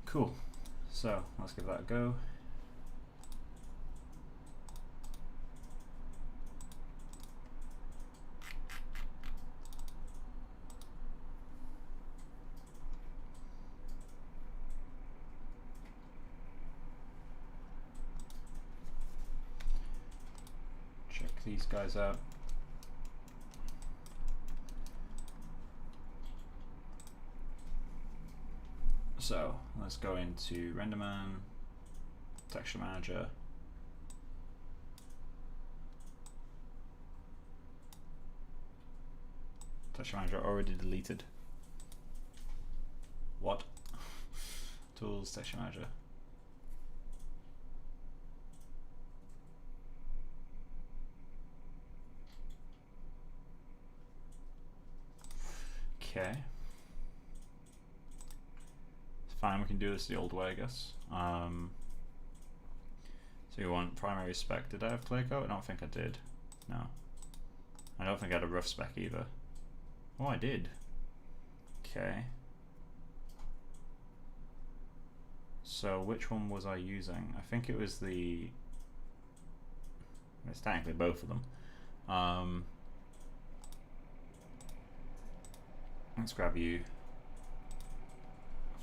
S1: Cool, so let's give that a go. Check these guys out. So let's go into RenderMan, Texture Manager, Texture Manager already deleted. What? Tools, Texture Manager. Okay. Fine, we can do this the old way, I guess. So you want primary spec. Did I have clear coat? I don't think I did. No. I don't think I had a rough spec either. Oh, I did. Okay. So which one was I using? I think it was the... It's technically both of them. Let's grab you.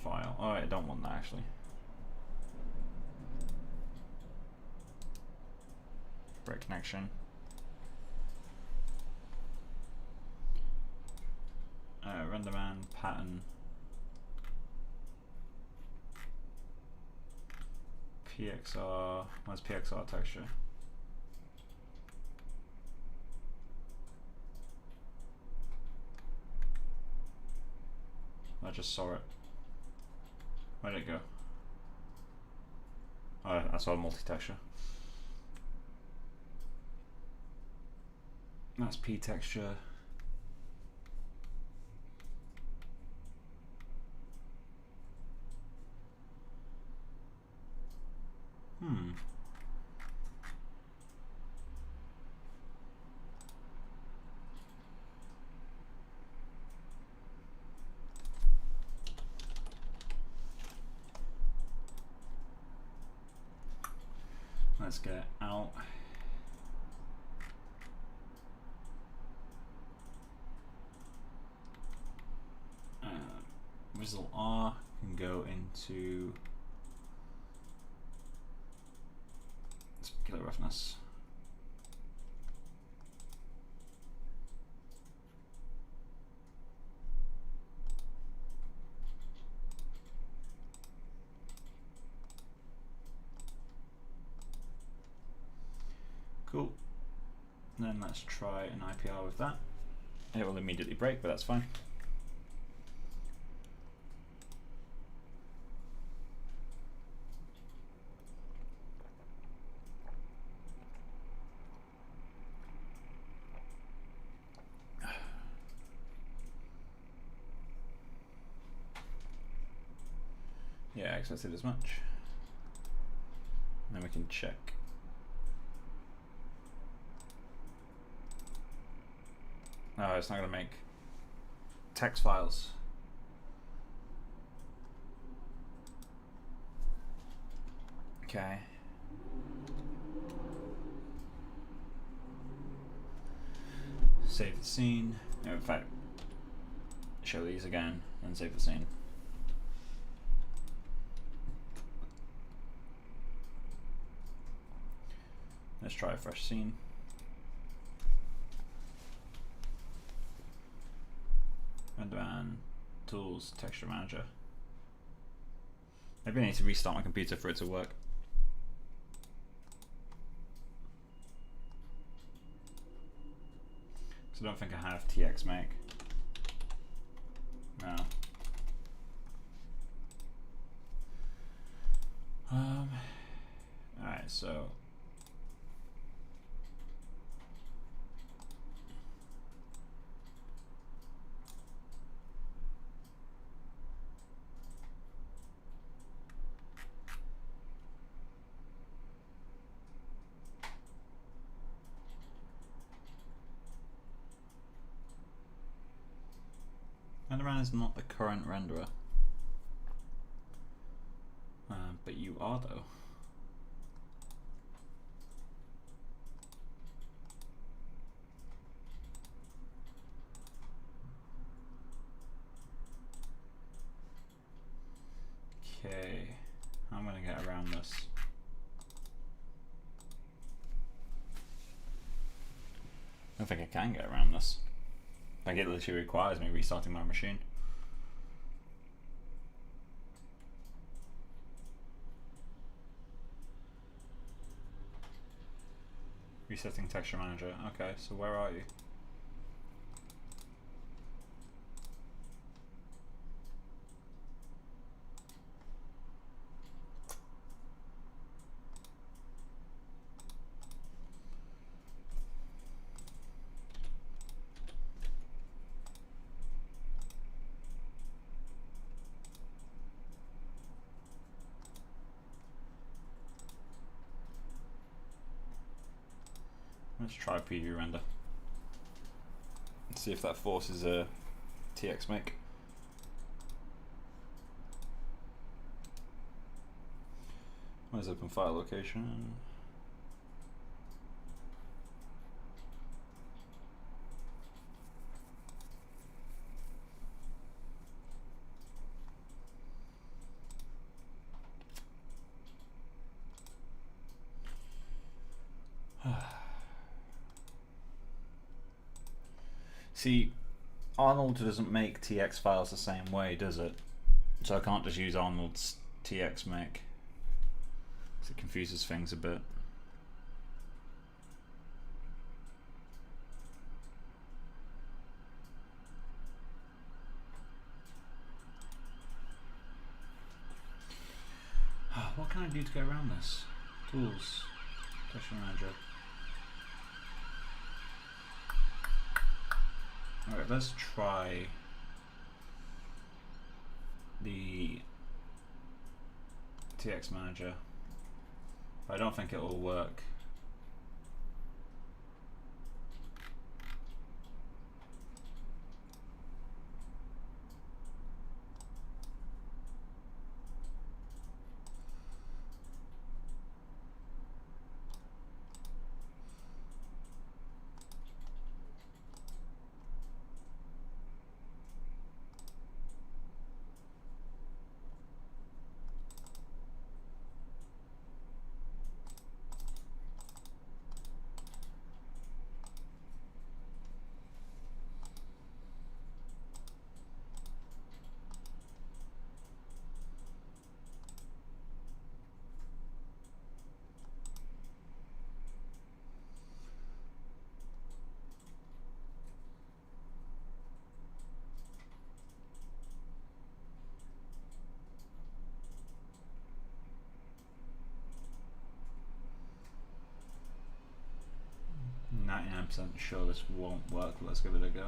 S1: File. Oh, I don't want that actually. Break connection. RenderMan pattern. PXR. Where's PXR texture? I just saw it. Where'd it go? Oh, I saw multi-texture. That's P texture. Let's get it out. Result R can go into Spectacular roughness. Cool. Then let's try an IPR with that. It will immediately break, but that's fine. Yeah, I expected as much. And then we can check. No, it's not going to make text files. Okay. Save the scene. No, in fact, show these again and save the scene. Let's try a fresh scene. Renderman, Tools, Texture Manager. Maybe I need to restart my computer for it to work. Because I don't think I have TX make. No. Alright, so Renderman is not the current renderer, but you are though. Okay, I'm gonna get around this. I don't think I can get around this. Like, it literally requires me restarting my machine. Resetting texture manager. Okay, so where are you? Let's try preview render. Let's see if that forces a TX make. Where's open file location? See, Arnold doesn't make TX files the same way, does it? So I can't just use Arnold's TX make. It confuses things a bit. What can I do to get around this? Tools, texture manager. Alright, let's try the TX manager. I don't think it will work. 99% sure this won't work, but let's give it a go.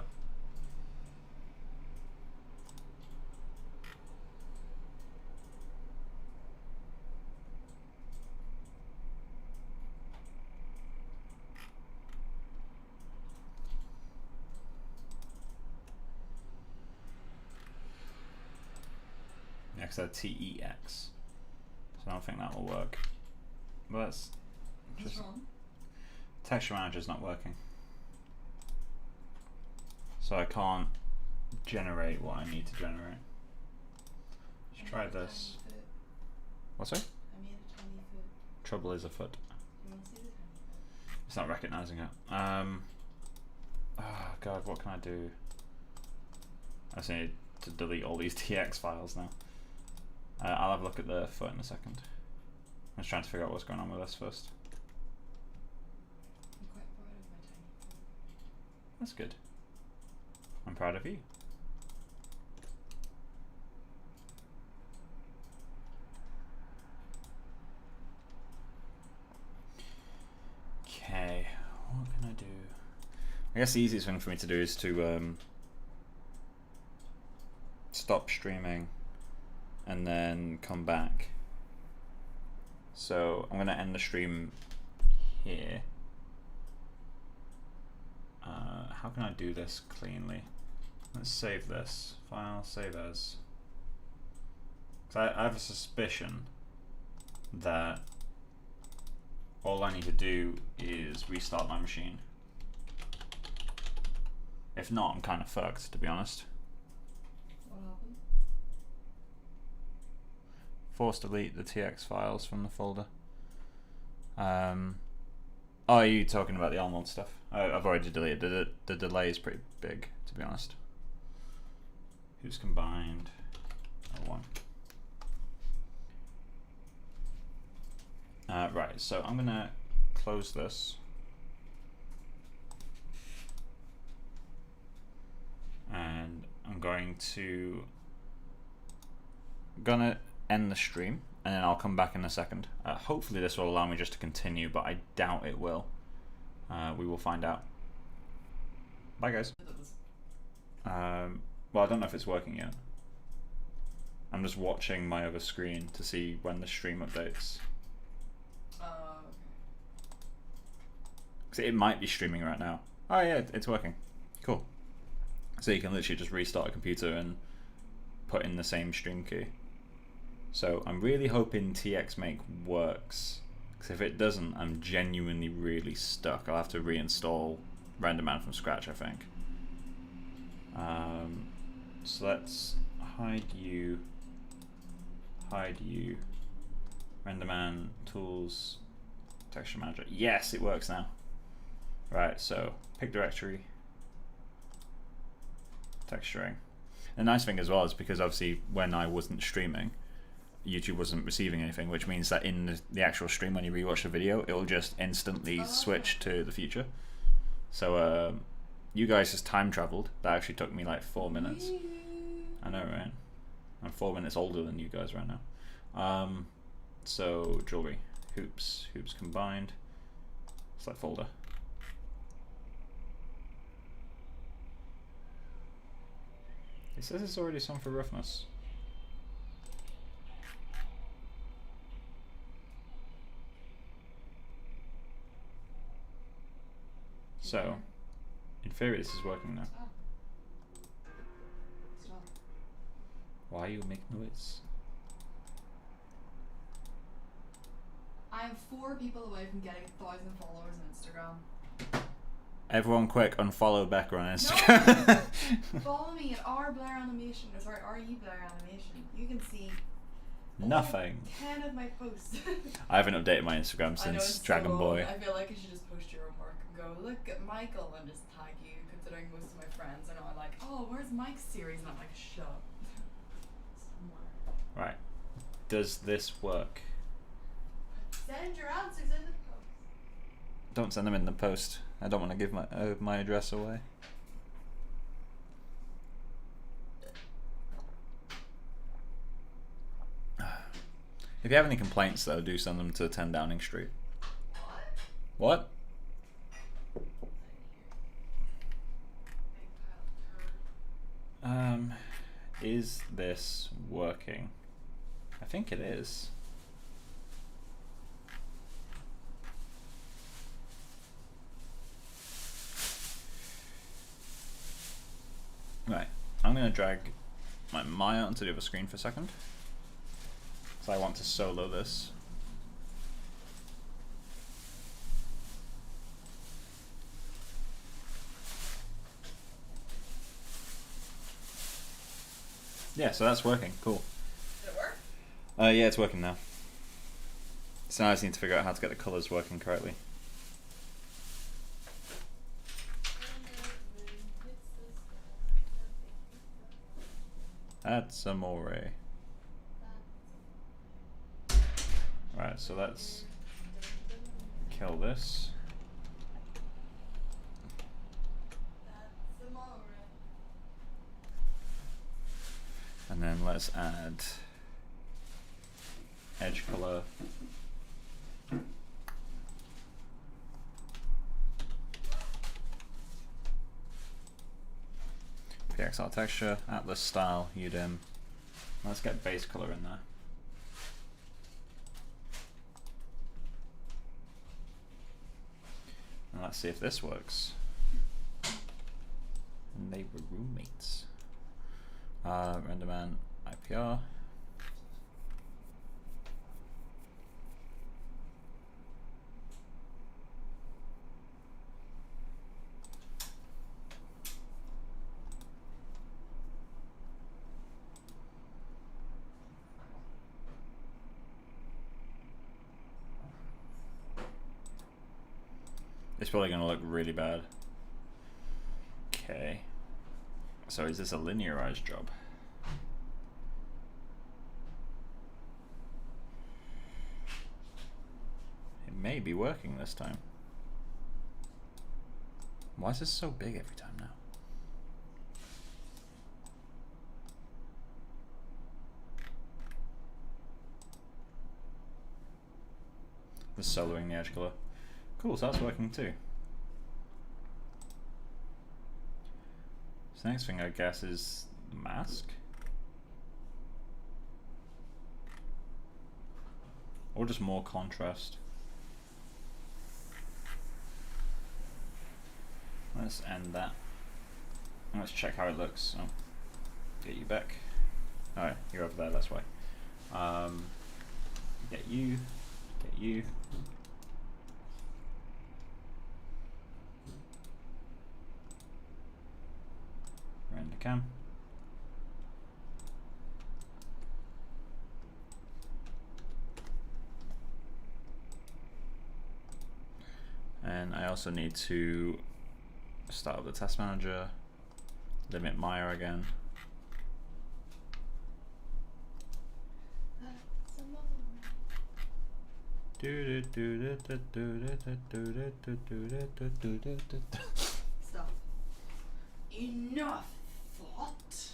S1: Next, TEX. So I don't think that will work. But that's just. Texture Manager's not working. So I can't generate what I need to generate. Let's try this. What's that?
S2: I made a tiny foot.
S1: Trouble is afoot.
S2: You want to see the tiny foot?
S1: It's not recognizing it. Oh god, what can I do? I just need to delete all these TX files now. I'll have a look at the foot in a second. I'm just trying to figure out what's going on with this first.
S2: I'm quite proud of my tiny foot.
S1: That's good. I'm proud of you. Okay, what can I do? I guess the easiest thing for me to do is to stop streaming and then come back. So I'm gonna end the stream here. How can I do this cleanly? Let's save this file, save as. I have a suspicion that all I need to do is restart my machine. If not, I'm kind of fucked, to be honest.
S2: What happened?
S1: Force delete the TX files from the folder. Oh, are you talking about the Arnold stuff? I've already deleted it. The delay is pretty big, to be honest. Who's combined? Oh, one. Right, so I'm gonna close this. And I'm gonna end the stream, and then I'll come back in a second. Hopefully this will allow me just to continue, but I doubt it will. We will find out. Bye guys. Well, I don't know if it's working yet. I'm just watching my other screen to see when the stream updates.
S2: Okay.
S1: 'Cause it might be streaming right now. Oh yeah, it's working. Cool. So you can literally just restart a computer and put in the same stream key. So I'm really hoping TX make works, because if it doesn't, I'm genuinely really stuck. I'll have to reinstall RenderMan from scratch, I think. So let's hide you, RenderMan, tools, texture manager. Yes, it works now. Right, so pick directory, texturing. The nice thing as well is because obviously when I wasn't streaming, YouTube wasn't receiving anything, which means that in the actual stream when you rewatch the video, it'll just instantly switch to the future. So you guys just time traveled. That actually took me like 4 minutes. I know, right? I'm 4 minutes older than you guys right now. So jewelry, hoops combined. Select folder. It says it's already some for roughness. So, in theory, this is working now.
S2: Stop.
S1: Why you make noise?
S2: I'm 4 people away from getting 1,000 followers on Instagram.
S1: Everyone quick, unfollow Becca on Instagram.
S2: No. Follow me at rblairAnimation, or sorry, rblairAnimation. You can see
S1: Nothing.
S2: 10 of my posts.
S1: I haven't updated my Instagram
S2: I know,
S1: since
S2: it's
S1: Dragon
S2: so
S1: Boy.
S2: old. I feel like I should just post your own work and go, look at Michael, and just tag you, considering most of my friends are not like, oh, where's Mike's series? And I'm like, shut up. Somewhere.
S1: Right. Does this work?
S2: Send your answers in the post.
S1: Don't send them in the post. I don't want to give my address away. If you have any complaints, though, do send them to 10 Downing Street.
S2: What?
S1: What? is this working? I think it is. Right, I'm going to drag my Maya onto the other screen for a second. So I want to solo this. Yeah, so that's working. Cool.
S2: Did it work?
S1: Yeah, it's working now. So now I just need to figure out how to get the colors working correctly. That's amore. Right, so let's kill this. And then let's add edge color. PXR texture, Atlas style, UDIM. Let's get base color in there. And let's see if this works. And they were roommates. Renderman IPR. It's probably going to look really bad. Okay. So is this a linearized job? It may be working this time. Why is this so big every time now? The soloing the edge color. Cool, so that's working too. So next thing I guess is the mask. Or just more contrast. Let's end that. Let's check how it looks. Oh, get you back. Alright, you're over there, that's why. Get you. Get you. Render cam. And I also need to start up the test manager, limit Maya again.
S2: Stop. Enough thought.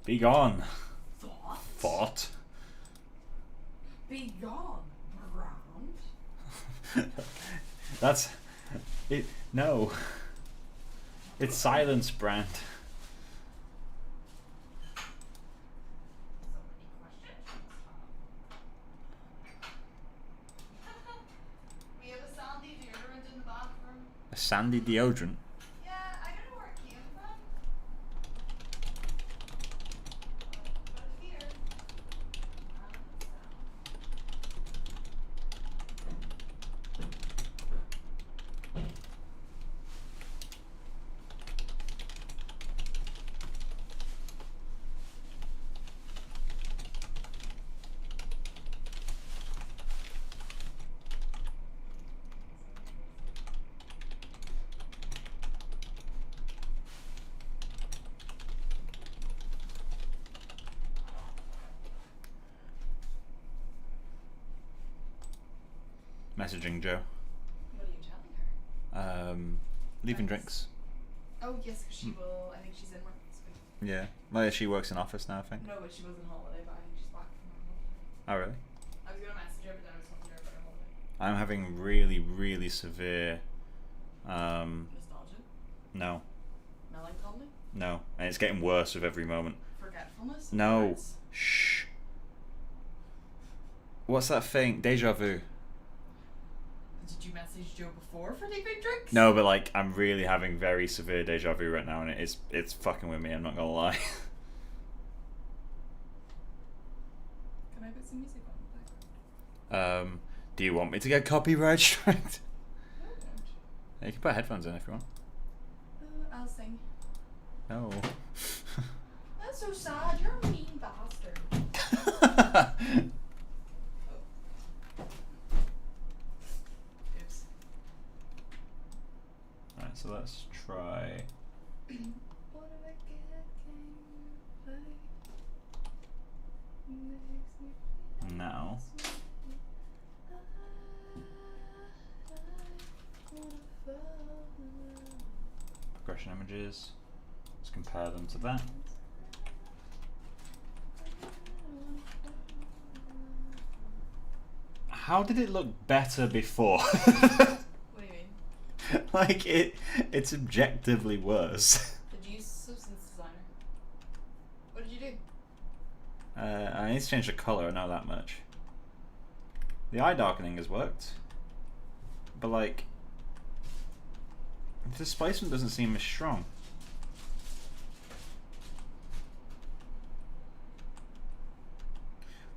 S1: Be gone.
S2: Thought.
S1: Thought.
S2: Be gone. Around.
S1: That's it. No. It's silence, Brand.
S2: So many questions. We have a sandy deodorant in the bathroom.
S1: A sandy deodorant.
S2: Yeah, I don't know where it came from. But it's here.
S1: Messaging Joe.
S2: What are you telling her?
S1: Leaving drinks.
S2: Oh yes, 'cause she will. I think she's in work this week.
S1: Yeah. Well, yeah, she works in office now, I think.
S2: No, but she was on holiday. But I think she's back from her holiday.
S1: Oh, really?
S2: I was gonna message her, but then I was talking to her about her holiday.
S1: I'm having really, really severe.
S2: Nostalgia.
S1: No.
S2: Melancholy?
S1: No, and it's getting worse with every moment.
S2: Forgetfulness?
S1: No.
S2: Words?
S1: Shh. What's that thing? Deja vu.
S2: Did you message Joe before for the big drinks?
S1: No, but like I'm really having very severe deja vu right now, and it's fucking with me. I'm not gonna lie.
S2: Can I put some music on in the background?
S1: Do you want me to get copyright striked?
S2: No, I won't.
S1: You can put headphones in if you want.
S2: I'll sing.
S1: No.
S2: That's so sad. You're a mean bastard. Oops.
S1: Alright, so let's try.
S2: What did I get? Can you play?
S1: Now. Progression images. Let's compare them to that. How did it look better before?
S2: What do you mean?
S1: Like it's objectively worse.
S2: Did you use Substance Designer? What did you do?
S1: I need to change the color, I know that much. The eye darkening has worked. But like, the displacement doesn't seem as strong.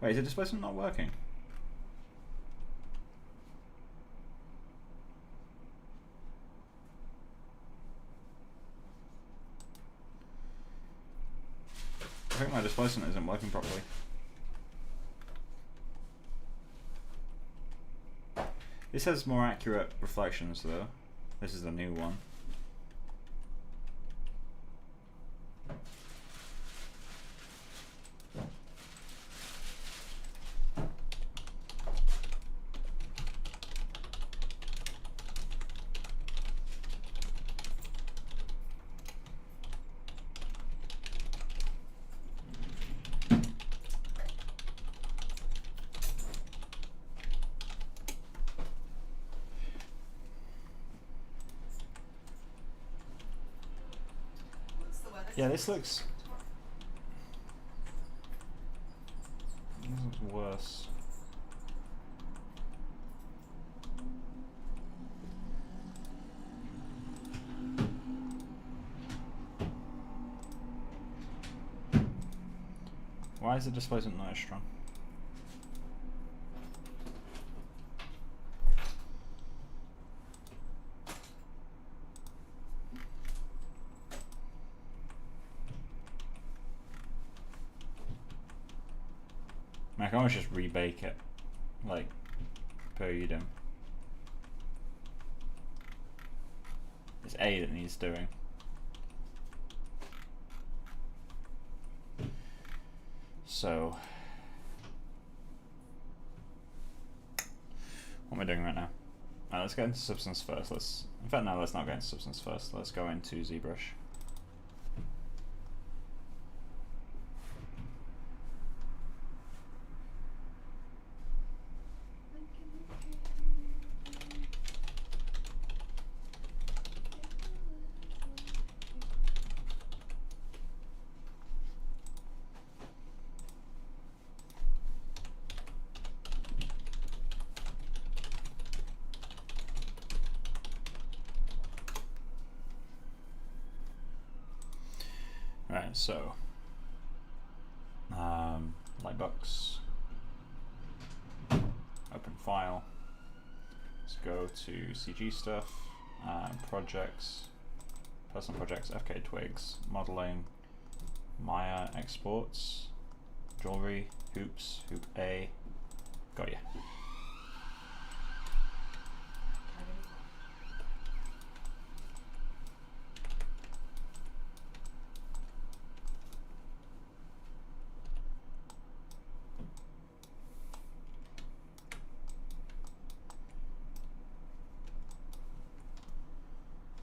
S1: Wait, is the displacement not working? I think my displacement isn't working properly. This has more accurate reflections though. This is the new one. Yeah, this looks worse. Why is the displacement not as strong? I can always just rebake it, like, per Udemy. It's A that needs doing. So, what am I doing right now? Alright, let's get into Substance first. In fact, no, let's not go into Substance first. Let's go into ZBrush. Right, so Lightbox, open file, let's go to CG stuff, projects, personal projects, FKA twigs, modeling, Maya exports, jewelry, hoops, hoop A, got ya.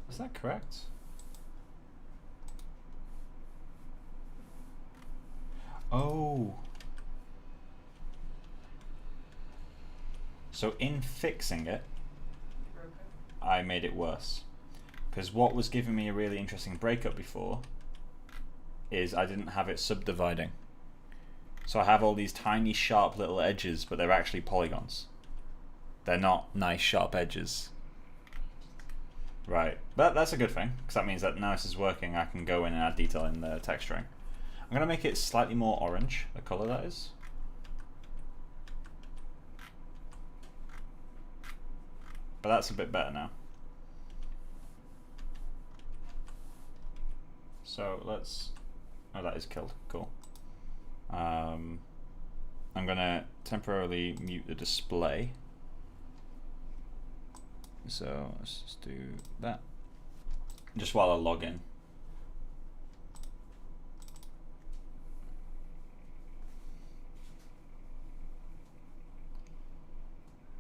S1: Is that correct? Oh. So in fixing it, I made it worse. Because what was giving me a really interesting breakup before is I didn't have it subdividing. So I have all these tiny sharp little edges, but they're actually polygons. They're not nice sharp edges. Right, but that's a good thing, because that means that now this is working, I can go in and add detail in the texturing. I'm going to make it slightly more orange, the color that is. But that's a bit better now. So let's, oh, that is killed, cool. I'm going to temporarily mute the display. So let's just do that. Just while I log in.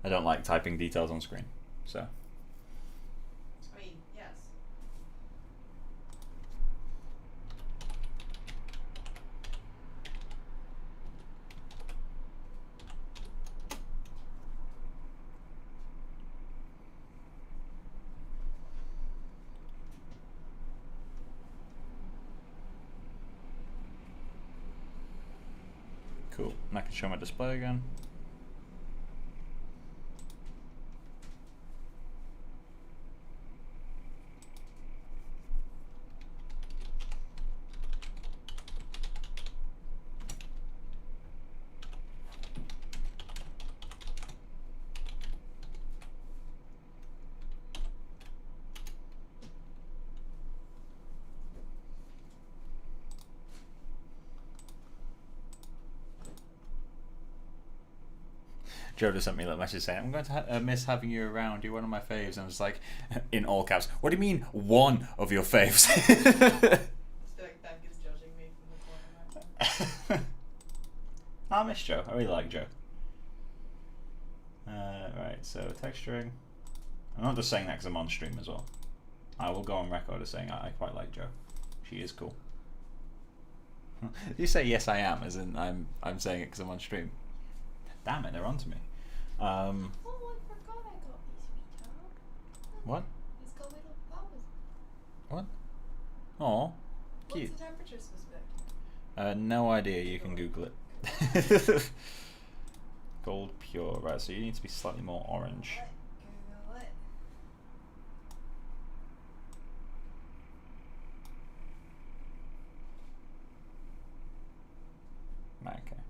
S1: I don't like typing details on screen, so.
S2: I mean, yes.
S1: Cool, and I can show my display again. Joe just sent me a little message saying, I'm going to miss having you around. You're one of my faves. And I was like, in all caps, what do you mean one of your faves?
S2: I feel like Beck is judging me from the corner.
S1: I miss Joe. I really like Joe. Right, so texturing. I'm not just saying that because I'm on stream as well. I will go on record as saying I quite like Joe. She is cool. You say yes I am, as in I'm saying it because I'm on stream. Damn it, they're onto me.
S2: Oh, I forgot I got these sweet.
S1: What?
S2: It's got little flowers.
S1: What? Aw, cute.
S2: What's the temperature supposed to be?
S1: No idea, you can Google it. Gold pure, right, so you need to be slightly more orange.
S2: Google it.
S1: Okay.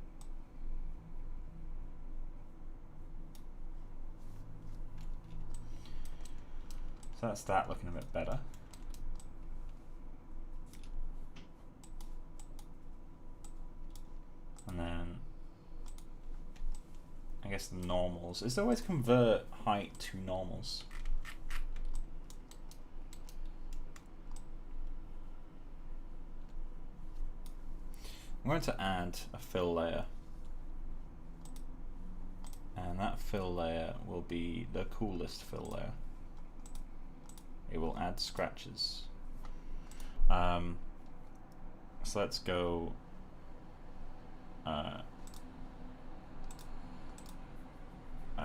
S1: So that's that looking a bit better. And then I guess the normals. Is there a way to convert height to normals? I'm going to add a fill layer. And that fill layer will be the coolest fill layer. It will add scratches. So let's go alright,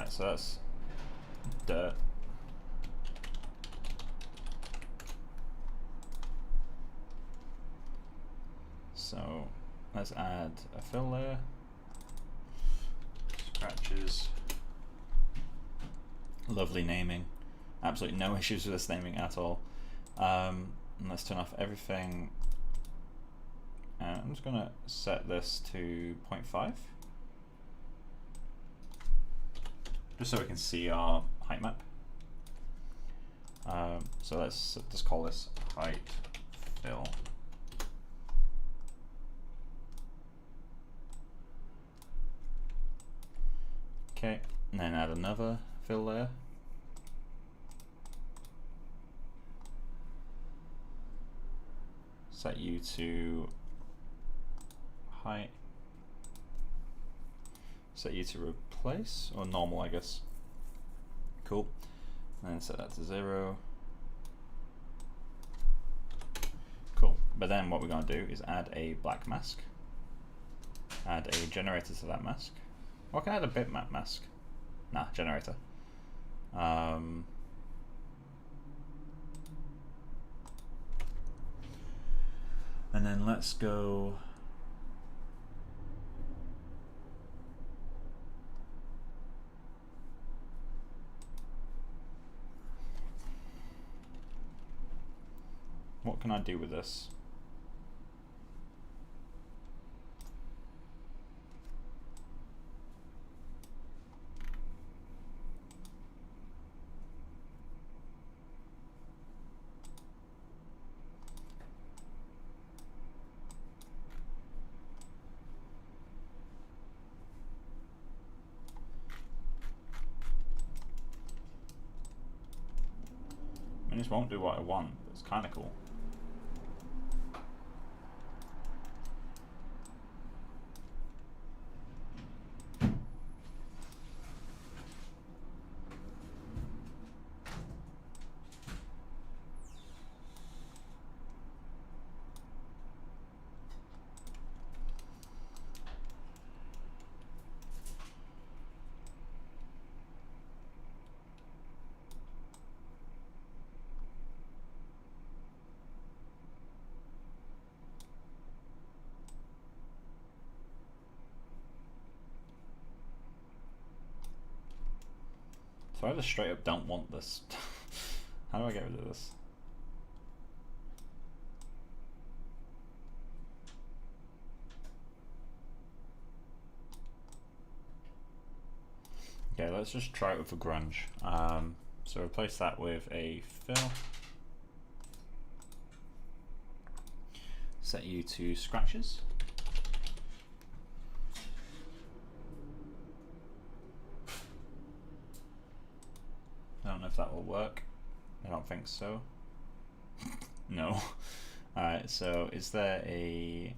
S1: so that's dirt. So let's add a fill layer. Scratches. Lovely naming. Absolutely no issues with this naming at all. And let's turn off everything. I'm just gonna set this to 0.5. Just so we can see our height map. So let's just call this height fill. Okay, and then add another fill layer. Set you to height. Set you to replace, or normal I guess. Cool. And then set that to 0. Cool. But then what we're going to do is add a black mask. Add a generator to that mask. Or can I add a bitmap mask? Nah, generator. And then let's go. What can I do with this? I mean, this won't do what I want, but it's kind of cool. So I just straight up don't want this. How do I get rid of this? Okay, let's just try it with a grunge. So replace that with a fill. Set you to scratches. I don't know if that will work. I don't think so. No. Alright, so is there a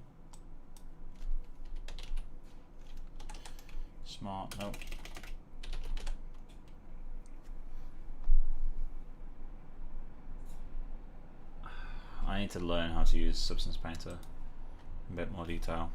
S1: smart? Nope. I need to learn how to use Substance Painter in a bit more detail.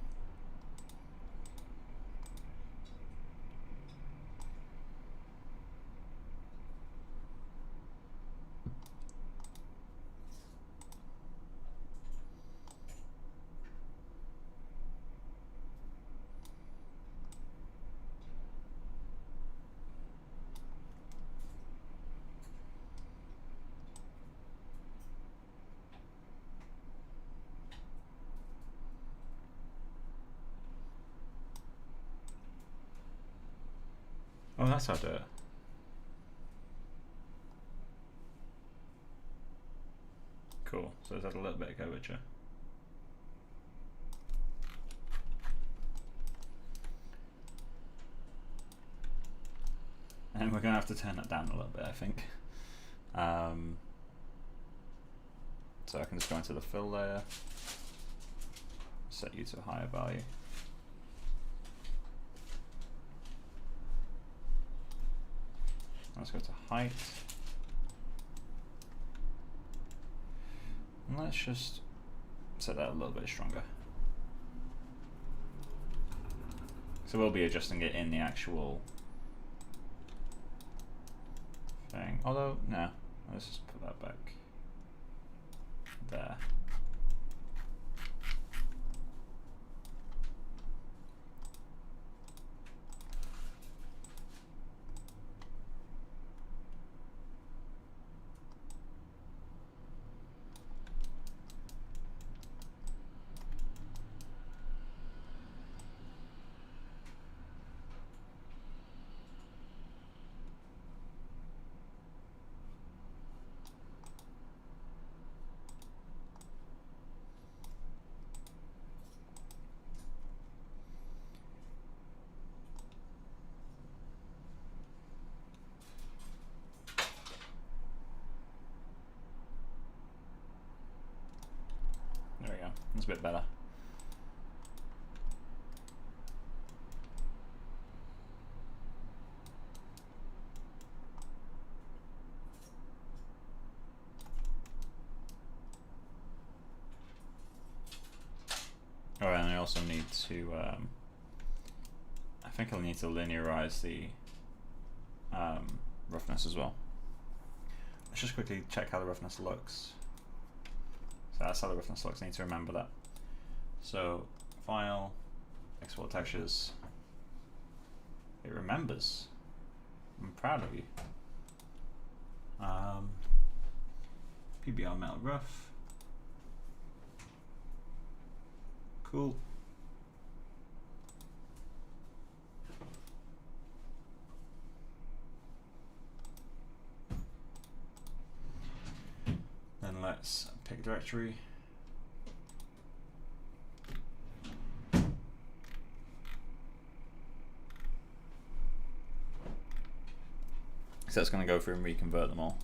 S1: Oh, that's how I do it. Cool. So it's had a little bit of curvature. And we're going to have to turn that down a little bit, I think. So I can just go into the fill layer, set you to a higher value. Let's go to height. And let's just set that a little bit stronger. So we'll be adjusting it in the actual thing. Although, no, let's just put that back there. There we go, that's a bit better. Alright, and I also need to, I think I'll need to linearize the roughness as well. Let's just quickly check how the roughness looks. So that's how the roughness looks, I need to remember that. So file, export textures. It remembers. I'm proud of you. PBR metal rough. Cool. Then let's pick directory. So that's going to go through and reconvert them all.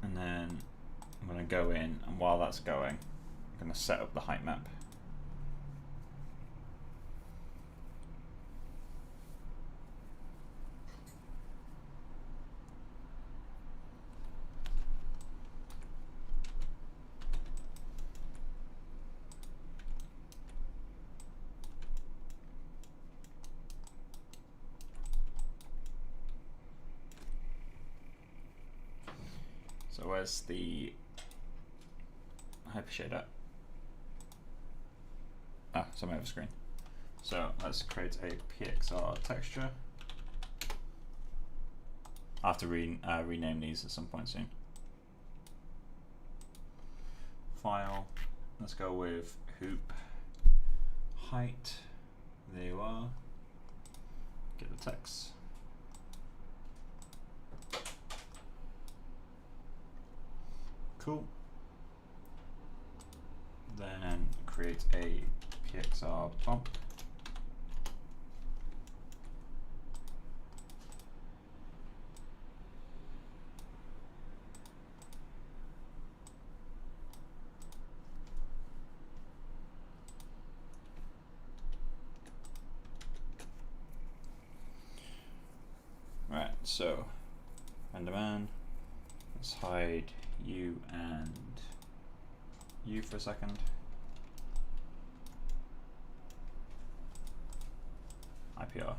S1: And then I'm going to go in, and while that's going, I'm going to set up the height map. So where's the hypershader? Ah, it's on my other screen. So let's create a PXR texture. I'll have to rename these at some point soon. File, let's go with hoop height. There you are. Get the text. Cool. Then create a PXR bump. Right, so Enderman. Let's hide you and you for a second. IPR.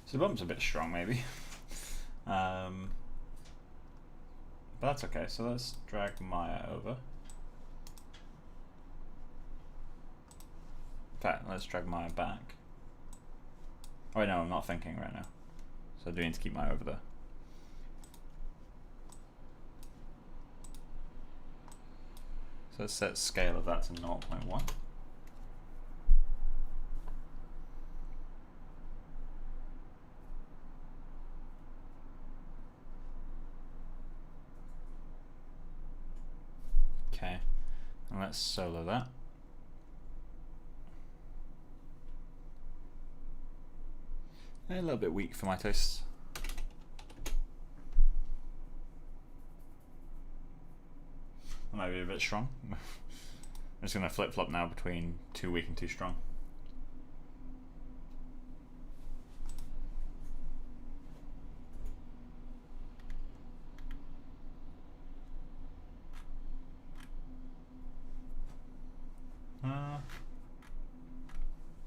S1: So the bump's a bit strong, maybe. But that's okay. So let's drag Maya over. In fact, let's drag Maya back. Oh wait, no, I'm not thinking right now. So I do need to keep Maya over there. So let's set scale of that to 0.1. Okay, and let's solo that. A little bit weak for my tastes. That might be a bit strong. I'm just going to flip-flop now between too weak and too strong.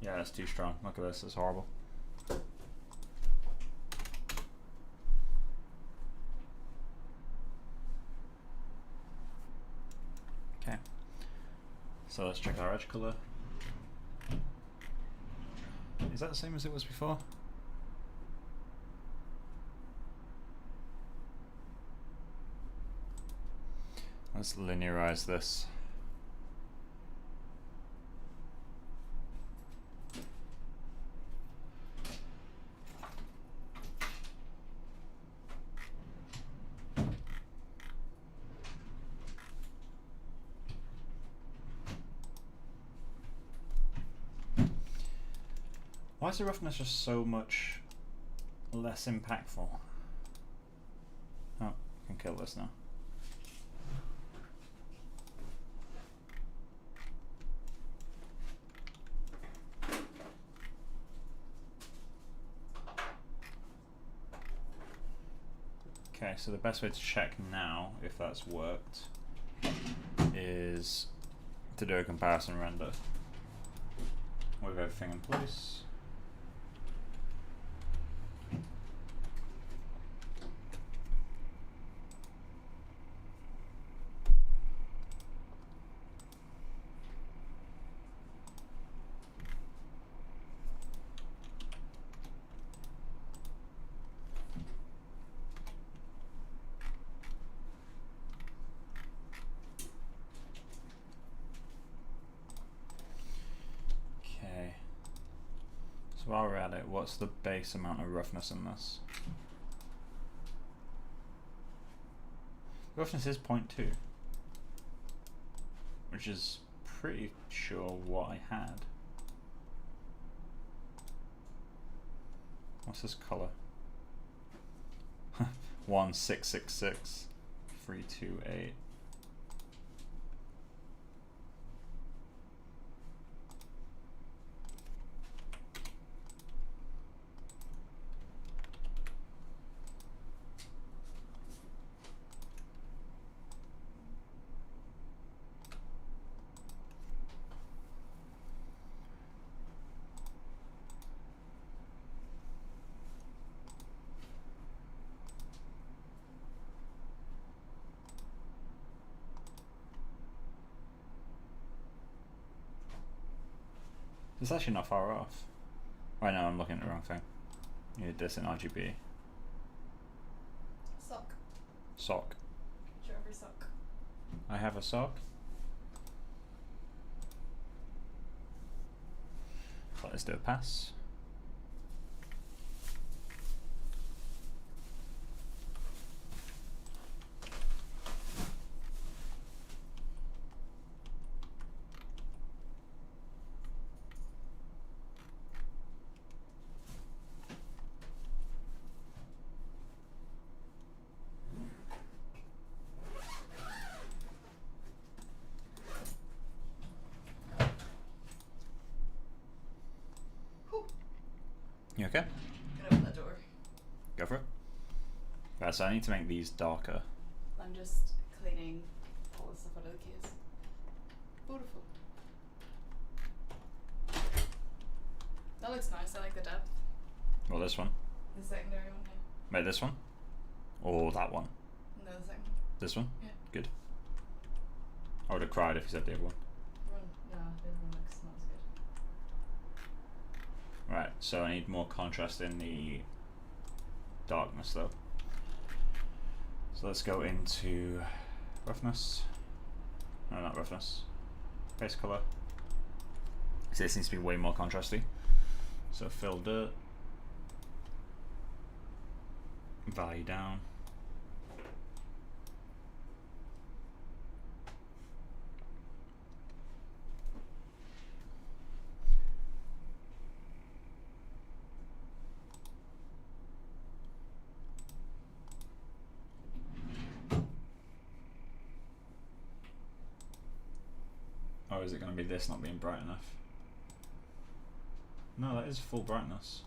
S1: Yeah, that's too strong. Look at this, it's horrible. Okay, so let's check our edge color. Is that the same as it was before? Let's linearize this. Why is the roughness just so much less impactful. Oh, I can kill this now. Okay, so the best way to check now if that's worked is to do a comparison render with everything in place. While we're at it, what's the base amount of roughness in this? Roughness is 0.2, which is pretty sure what I had. What's this color? 1666 328. It's actually not far off. Right now I'm looking at the wrong thing. You need this in RGB.
S2: Sock.
S1: Sock.
S2: Picture of your sock.
S1: I have a sock. Let's do a pass. You okay?
S2: Can open that door.
S1: Go for it. Right, so I need to make these darker.
S2: I'm just cleaning all the stuff out of the case. Beautiful. That looks nice. I like the depth.
S1: Well, this one.
S2: The secondary one, yeah.
S1: Wait, this one? Or that one?
S2: No, the second.
S1: This one?
S2: Yeah.
S1: Good. I would have cried if you said the other one.
S2: No, the other one looks not as good.
S1: Right, so I need more contrast in the darkness though. So let's go into roughness. No, not roughness. Base color. So this needs to be way more contrasty. So fill dirt. Value down. Or is it going to be this not being bright enough? No, that is full brightness.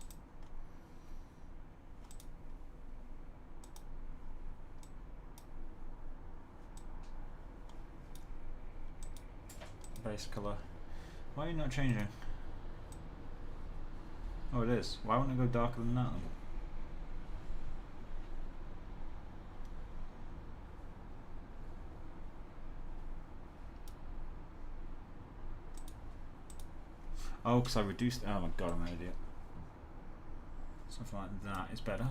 S1: Base color. Why are you not changing? Oh, it is. Why wouldn't it go darker than that then? Oh, because I reduced. Oh my god, I'm an idiot. Something like that is better.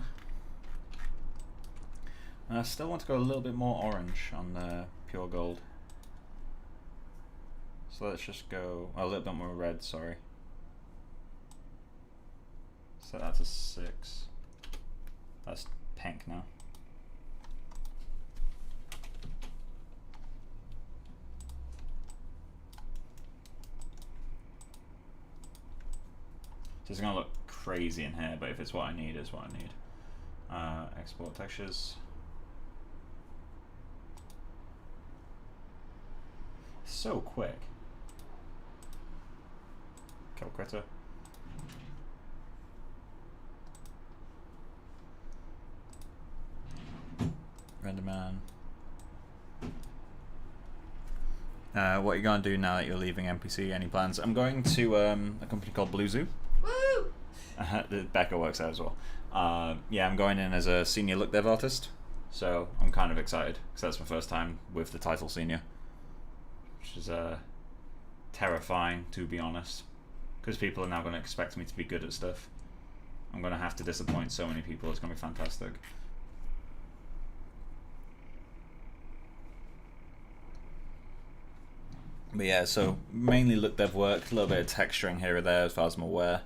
S1: And I still want to go a little bit more orange on the pure gold. So let's just go a little bit more red, sorry. So that's a 6. That's pink now. So it's going to look crazy in here, but if it's what I need, it's what I need. Export textures. So quick. Kill critter. Render man. What are you going to do now that you're leaving NPC? Any plans? I'm going to a company called Blue Zoo.
S2: Woo!
S1: Becca works there as well. Yeah, I'm going in as a senior look dev artist, so I'm kind of excited because that's my first time with the title senior, which is terrifying, to be honest, because people are now going to expect me to be good at stuff. I'm going to have to disappoint so many people. It's going to be fantastic. But yeah, so mainly look dev work, a little bit of texturing here or there as far as I'm aware,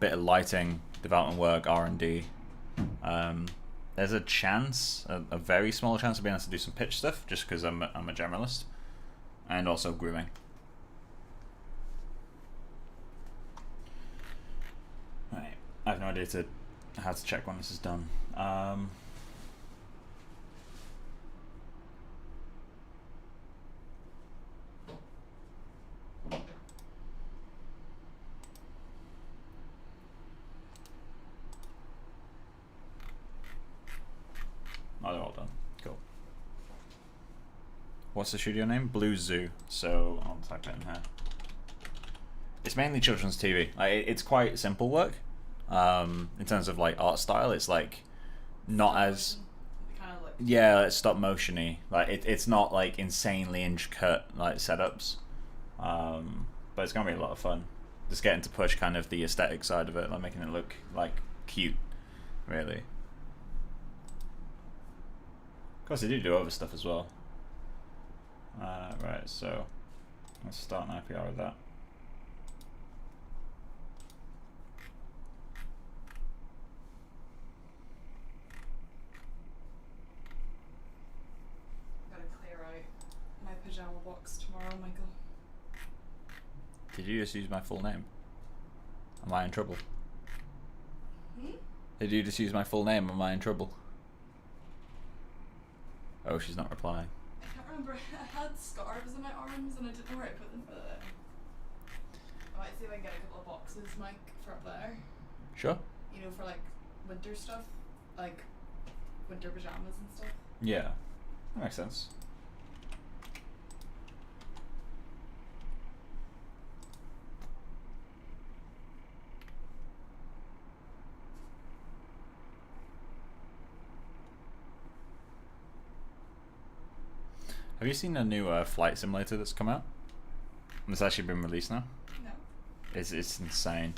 S1: bit of lighting, development work, R&D. There's a chance, a very small chance of being able to do some pitch stuff, just because I'm a generalist, and also grooming. Right, I have no idea how to check when this is done. Oh, they're all done. Cool. What's the studio name? Blue Zoo. So I'll type it in here. It's mainly children's TV. It's quite simple work. In terms of like art style, it's like not as
S2: Kind of like
S1: like stop motiony. Like it's not like insanely intricate like setups. But it's gonna be a lot of fun. Just getting to push kind of the aesthetic side of it, like making it look like cute, really. Of course, they do other stuff as well. Right, so let's start an IPR with that.
S2: gotta clear out my pajama box tomorrow, Michael.
S1: Did you just use my full name? Am I in trouble? Did you just use my full name? Am I in trouble? Oh, she's not replying.
S2: I can't remember. I had scarves in my arms and I didn't know where I put them. I might see if I can get a couple of boxes, Mike, for up there.
S1: Sure.
S2: You know, for like winter stuff, like winter pajamas and stuff.
S1: Yeah, that makes sense. Have you seen a new flight simulator that's come out? It's actually been released now.
S2: No.
S1: It's insane.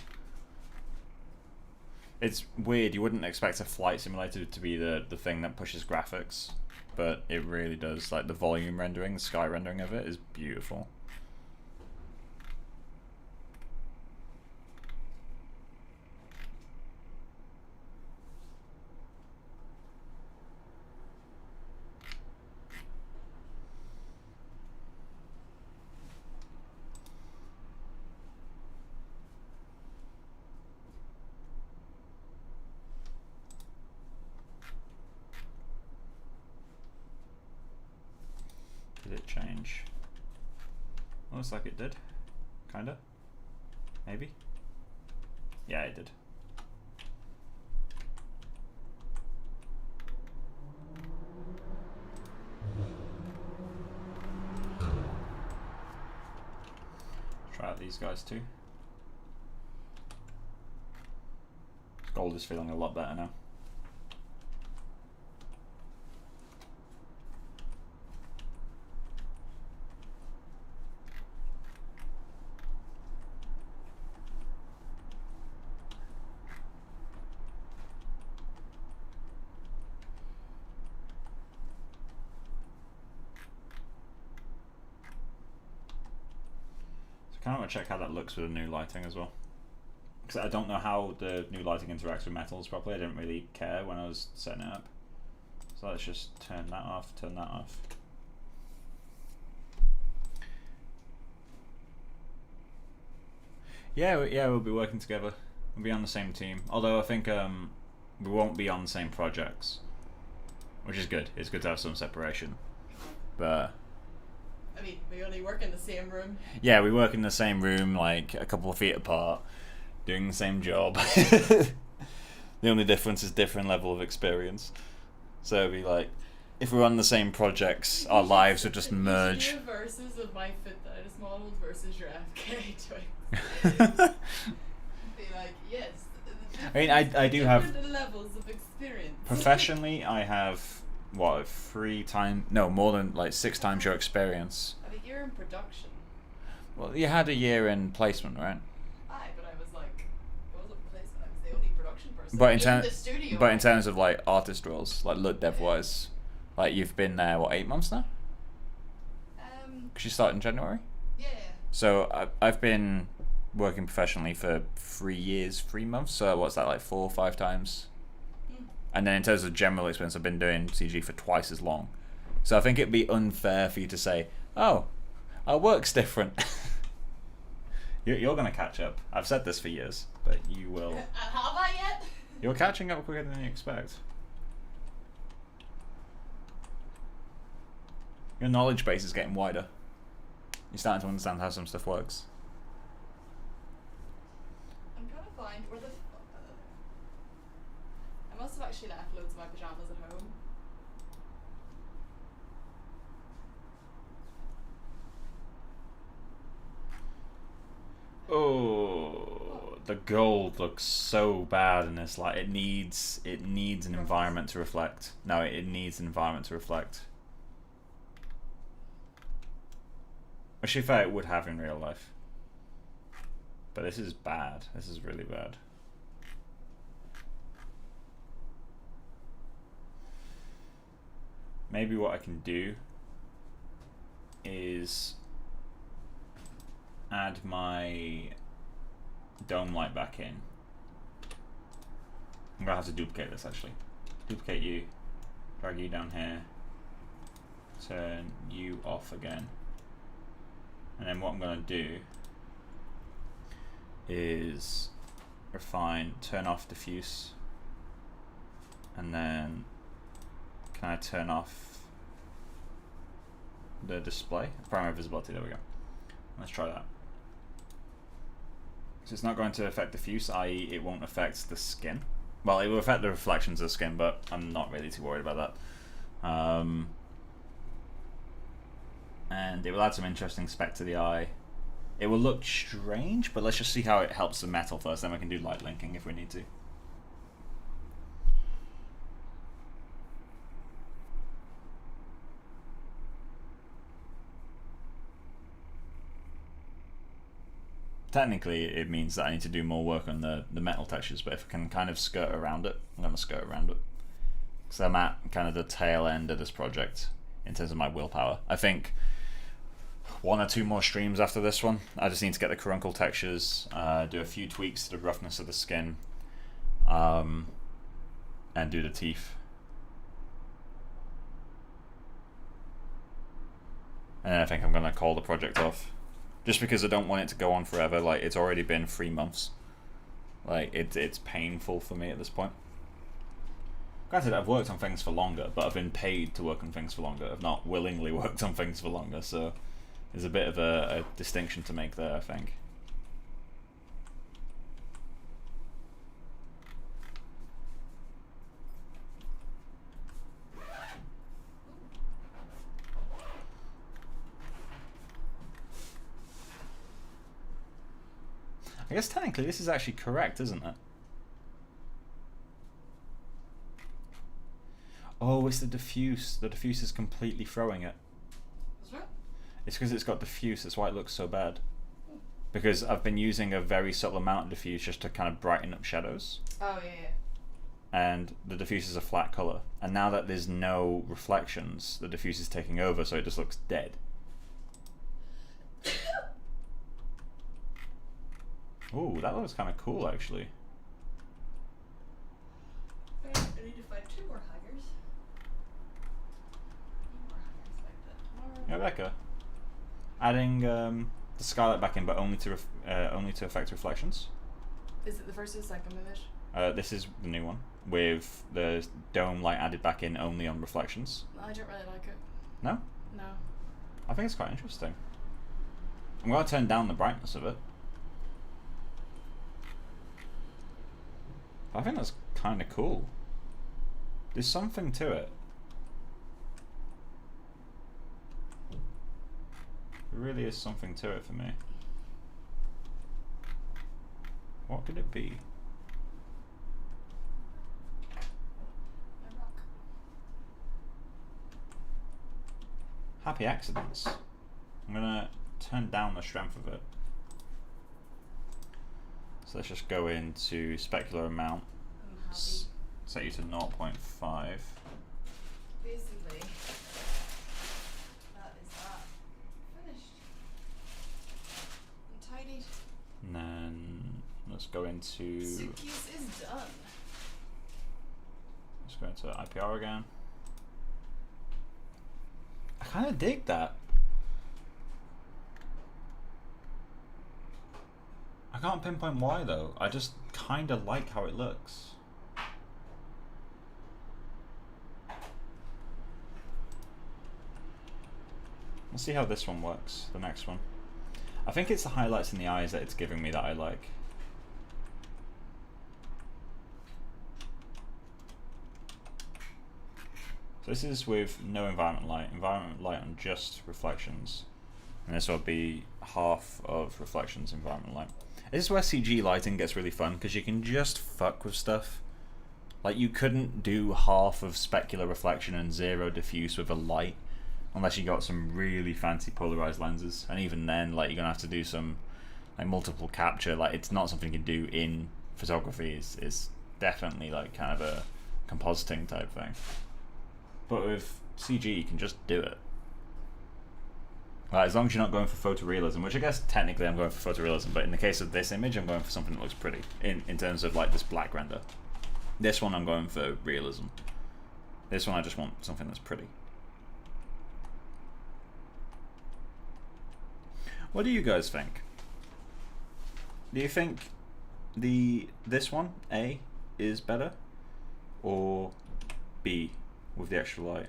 S1: It's weird. You wouldn't expect a flight simulator to be the thing that pushes graphics, but it really does. Like the volume rendering, the sky rendering of it is beautiful. Did it change? Looks like it did. Kinda. Maybe. Yeah, it did. Try out these guys too. Gold is feeling a lot better now. I kind of want to check how that looks with the new lighting as well, because I don't know how the new lighting interacts with metals properly. I didn't really care when I was setting it up, so let's just turn that off, turn that off. Yeah, we'll be working together. We'll be on the same team. Although I think we won't be on the same projects, which is good. It's good to have some separation. But
S2: I mean, we only work in the same room.
S1: yeah, we work in the same room, like a couple of feet apart, doing the same job. The only difference is different level of experience. So it'd be like, if we're on the same projects, our lives would just merge.
S2: Versus of my Pt.34 models versus your FKA twigs. Be like, yes.
S1: I mean, I do have
S2: different levels of experience.
S1: Professionally, I have what, 6 times your experience.
S2: I mean, you're in production.
S1: Well, you had a year in placement, right?
S2: Aye, but I was like, it wasn't placement. I was the only production person
S1: But
S2: in the studio.
S1: But in terms of like artist roles, like look dev wise, like you've been there what, 8 months now? Because you started in January.
S2: Yeah.
S1: So I've been working professionally for 3 years, 3 months. So what's that, like 4 or 5 times? And then in terms of general experience, I've been doing CG for twice as long. So I think it'd be unfair for you to say, oh, our work's different. You're going to catch up. I've said this for years, but you will.
S2: Have I yet?
S1: You're catching up quicker than you expect. Your knowledge base is getting wider. You're starting to understand how some stuff works.
S2: I'm trying to find where the. I must have actually left loads of my pajamas at home.
S1: Oh, the gold looks so bad in this. Like it needs an environment to reflect. No, it needs an environment to reflect. Which, to be fair, it would have in real life. But this is bad. This is really bad. Maybe what I can do is add my dome light back in. I'm gonna have to duplicate this actually. Duplicate you, drag you down here, turn you off again. And then what I'm gonna do is refine, turn off diffuse, and then can I turn off the display? Primary visibility, there we go. Let's try that. So it's not going to affect diffuse, i.e. it won't affect the skin. Well, it will affect the reflections of the skin, but I'm not really too worried about that. And it will add some interesting spec to the eye. It will look strange, but let's just see how it helps the metal first, then we can do light linking if we need to. Technically, it means that I need to do more work on the metal textures, but if I can kind of skirt around it, I'm going to skirt around it. So I'm at kind of the tail end of this project in terms of my willpower. I think 1 or 2 more streams after this one. I just need to get the caruncle textures, do a few tweaks to the roughness of the skin, and do the teeth. And then I think I'm going to call the project off. Just because I don't want it to go on forever. Like, it's already been 3 months. Like, it's painful for me at this point. Granted, I've worked on things for longer, but I've been paid to work on things for longer. I've not willingly worked on things for longer, so there's a bit of a distinction to make there, I think. I guess technically this is actually correct, isn't it? Oh, it's the diffuse. The diffuse is completely throwing it.
S2: What's that?
S1: It's because it's got diffuse, that's why it looks so bad. Because I've been using a very subtle amount of diffuse just to kind of brighten up shadows.
S2: Oh, yeah.
S1: And the diffuse is a flat colour. And now that there's no reflections, the diffuse is taking over, so it just looks dead. Ooh, that looks kind of cool, actually.
S2: I need to find 2 more hangers. 2 more hangers like that.
S1: Yeah, Becca. Adding the skylight back in, but only to affect reflections.
S2: Is it the first or the second image?
S1: This is the new one with the dome light added back in only on reflections.
S2: I don't really like it.
S1: No?
S2: No.
S1: I think it's quite interesting. I'm going to turn down the brightness of it. I think that's kind of cool. There's something to it. There really is something to it for me. What could it be?
S2: A rock.
S1: Happy accidents. I'm gonna turn down the strength of it. So let's just go into specular amount.
S2: I'm happy.
S1: Set you to 0.5.
S2: Basically, that is that. Finished. And tidied.
S1: And then let's go into
S2: Suitcase is done.
S1: let's go into IPR again. I kind of dig that. I can't pinpoint why though. I just kind of like how it looks. Let's see how this one works, the next one. I think it's the highlights in the eyes that it's giving me that I like. So this is with no environment light on just reflections. And this will be half of reflections environment light. This is where CG lighting gets really fun, because you can just fuck with stuff. Like, you couldn't do half of specular reflection and zero diffuse with a light, unless you got some really fancy polarized lenses. And even then, like, you're gonna have to do some like multiple capture. Like, it's not something you can do in photography. It's definitely like kind of a compositing type thing. But with CG, you can just do it. Like, as long as you're not going for photorealism, which I guess technically I'm going for photorealism, but in the case of this image, I'm going for something that looks pretty in terms of like this black render. This one I'm going for realism. This one I just want something that's pretty. What do you guys think? Do you think this one, A, is better, or B with the extra light?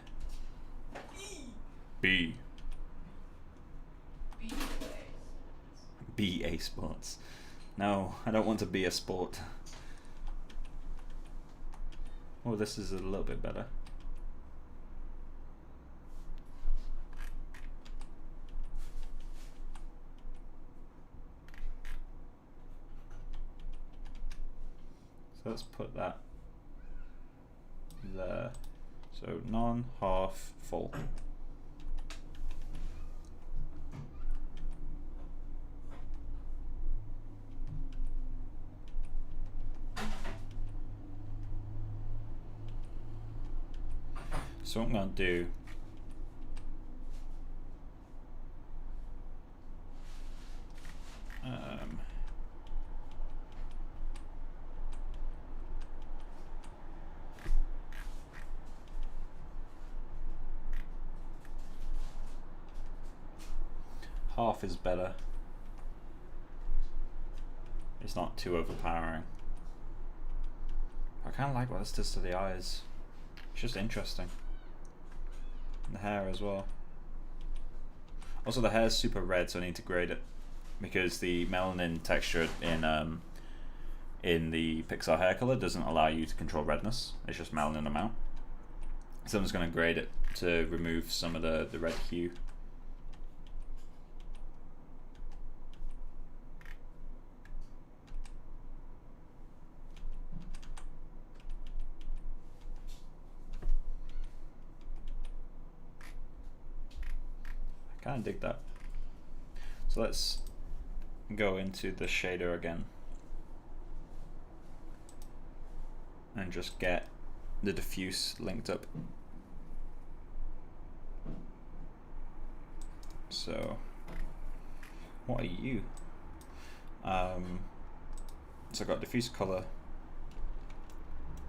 S1: B. BA sports. No, I don't want to be a sport. Oh, this is a little bit better. So let's put that there. So non, half, full. So what I'm going to do half is better. It's not too overpowering. I kind of like what this does to the eyes. It's just interesting. And the hair as well. Also, the hair is super red, so I need to grade it because the melanin texture in the Pixar hair color doesn't allow you to control redness. It's just melanin amount. So I'm just going to grade it to remove some of the red hue. I kind of dig that. So let's go into the shader again and just get the diffuse linked up. So what are you? So I've got diffuse color.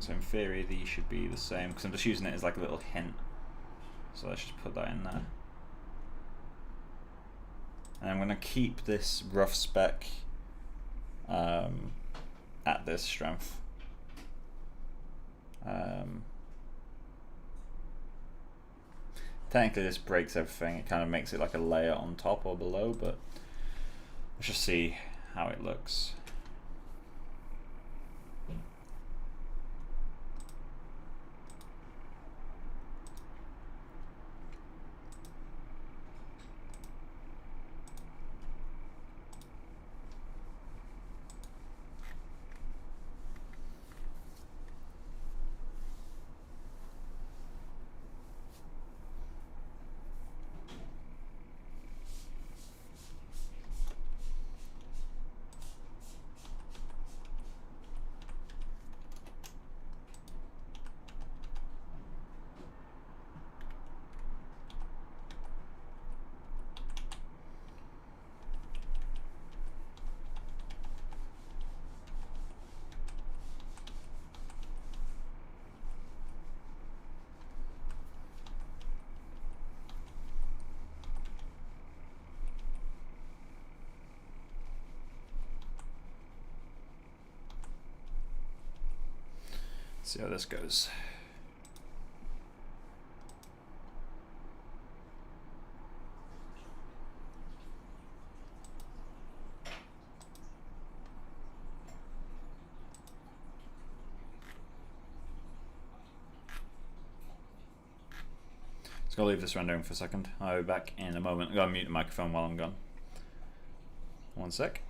S1: So in theory these should be the same because I'm just using it as like a little hint. So let's just put that in there. And I'm going to keep this rough spec at this strength. Technically this breaks everything, it kind of makes it like a layer on top or below, but let's just see how it looks. See how this goes. Just gonna leave this rendering for a second. I'll be back in a moment. I'm gonna mute the microphone while I'm gone. One sec.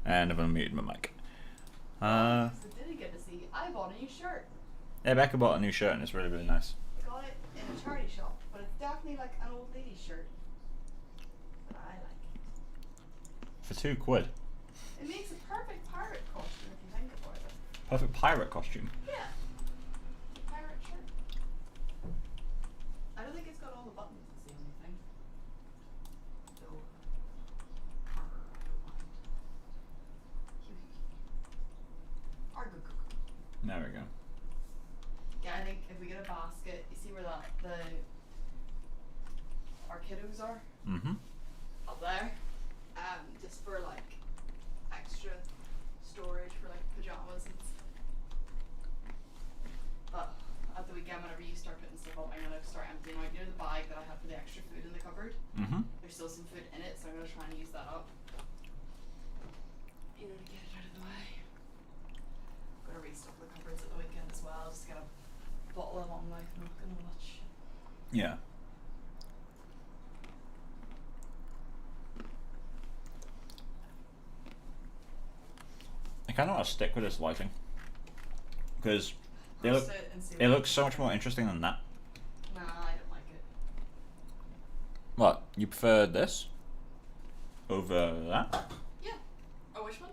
S1: And I've unmuted my mic.
S2: So did get to see? I bought a new shirt.
S1: Yeah, Becca bought a new shirt and it's really, really nice.
S2: I got it in a charity shop, but it's definitely like an old lady shirt. But I like it.
S1: For £2.
S2: It makes a perfect pirate costume if you think about it.
S1: Perfect pirate costume.
S2: Yeah. Pirate shirt. I don't think it's got all the buttons, it's the only thing. So, I don't mind.
S1: There we go.
S2: Yeah, I think if we get a basket, you see where our kiddos are?
S1: Mm-hmm.
S2: Up there. Just for like extra storage for like pajamas and stuff. But at the weekend, whenever you start putting stuff up, I'm gonna start emptying out. You know the bag that I have for the extra food in the cupboard?
S1: Mm-hmm.
S2: There's still some food in it, so I'm gonna try and use that up. You know, to get it out of the way. I'm gonna restock the cupboards at the weekend as well. Just get a bottle of Long Life milk and all that shit.
S1: Yeah. I kind of want to stick with this lighting because they look so much more interesting than that.
S2: Nah, I don't like it.
S1: What? You prefer this over that?
S2: Yeah. Oh, which one?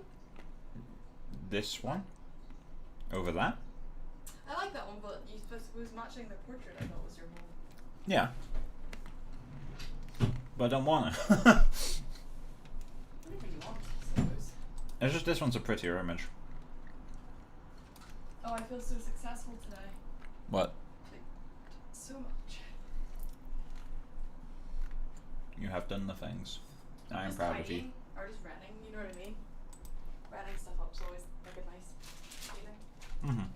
S1: This one over that?
S2: I like that one, but you supposed to was matching the portrait. I thought was your whole.
S1: Yeah. But I don't want it.
S2: Whatever you want, I suppose.
S1: It's just this one's a prettier image.
S2: Oh, I feel so successful today.
S1: What?
S2: Like, so much.
S1: You have done the things. I am
S2: Just
S1: proud of you.
S2: tidying or just renting, you know what I mean? Renting stuff up's always like a nice feeling.
S1: Mm-hmm.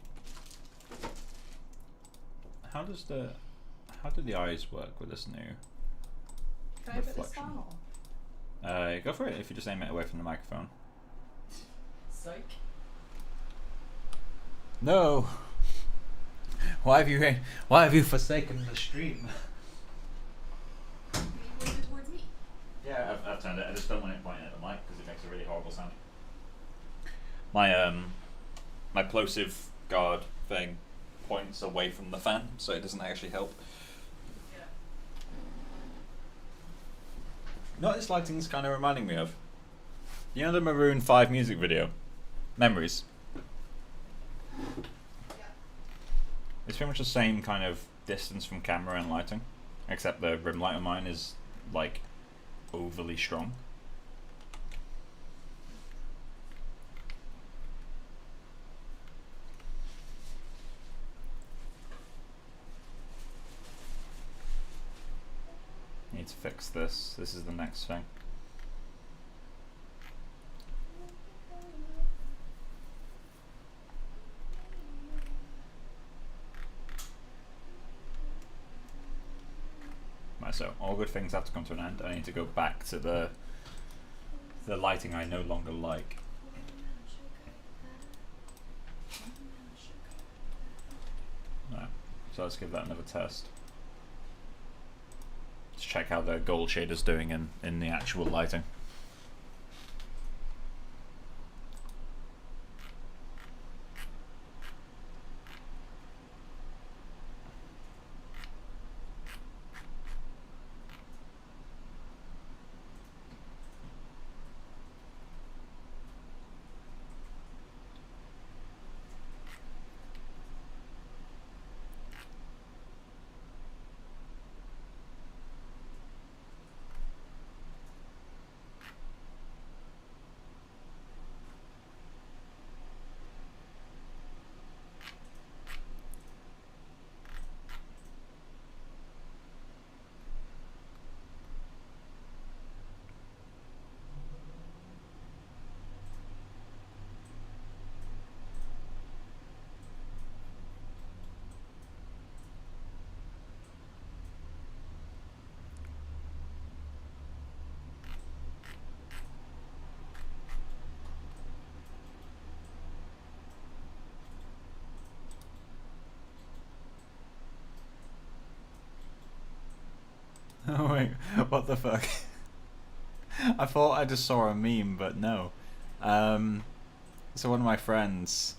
S1: How do the eyes work with this new
S2: Can I put this
S1: reflection?
S2: fan on?
S1: Go for it if you just aim it away from the microphone.
S2: Psych.
S1: No. Why have you forsaken the stream?
S2: Can you point it towards me?
S1: Yeah, I've turned it. I just don't want it pointing at the mic because it makes a really horrible sound. My plosive guard thing points away from the fan, so it doesn't actually help.
S2: Yeah.
S1: You know what this lighting's kind of reminding me of? You know the Maroon 5 music video? Memories.
S2: Yeah.
S1: It's pretty much the same kind of distance from camera and lighting, except the rim light on mine is like overly strong. Need to fix this. This is the next thing. Right, so all good things have to come to an end. I need to go back to the lighting I no longer like. Right, so let's give that another test. Let's check how the gold shader's doing in the actual lighting. Oh wait, what the fuck? I thought I just saw a meme, but no. So one of my friends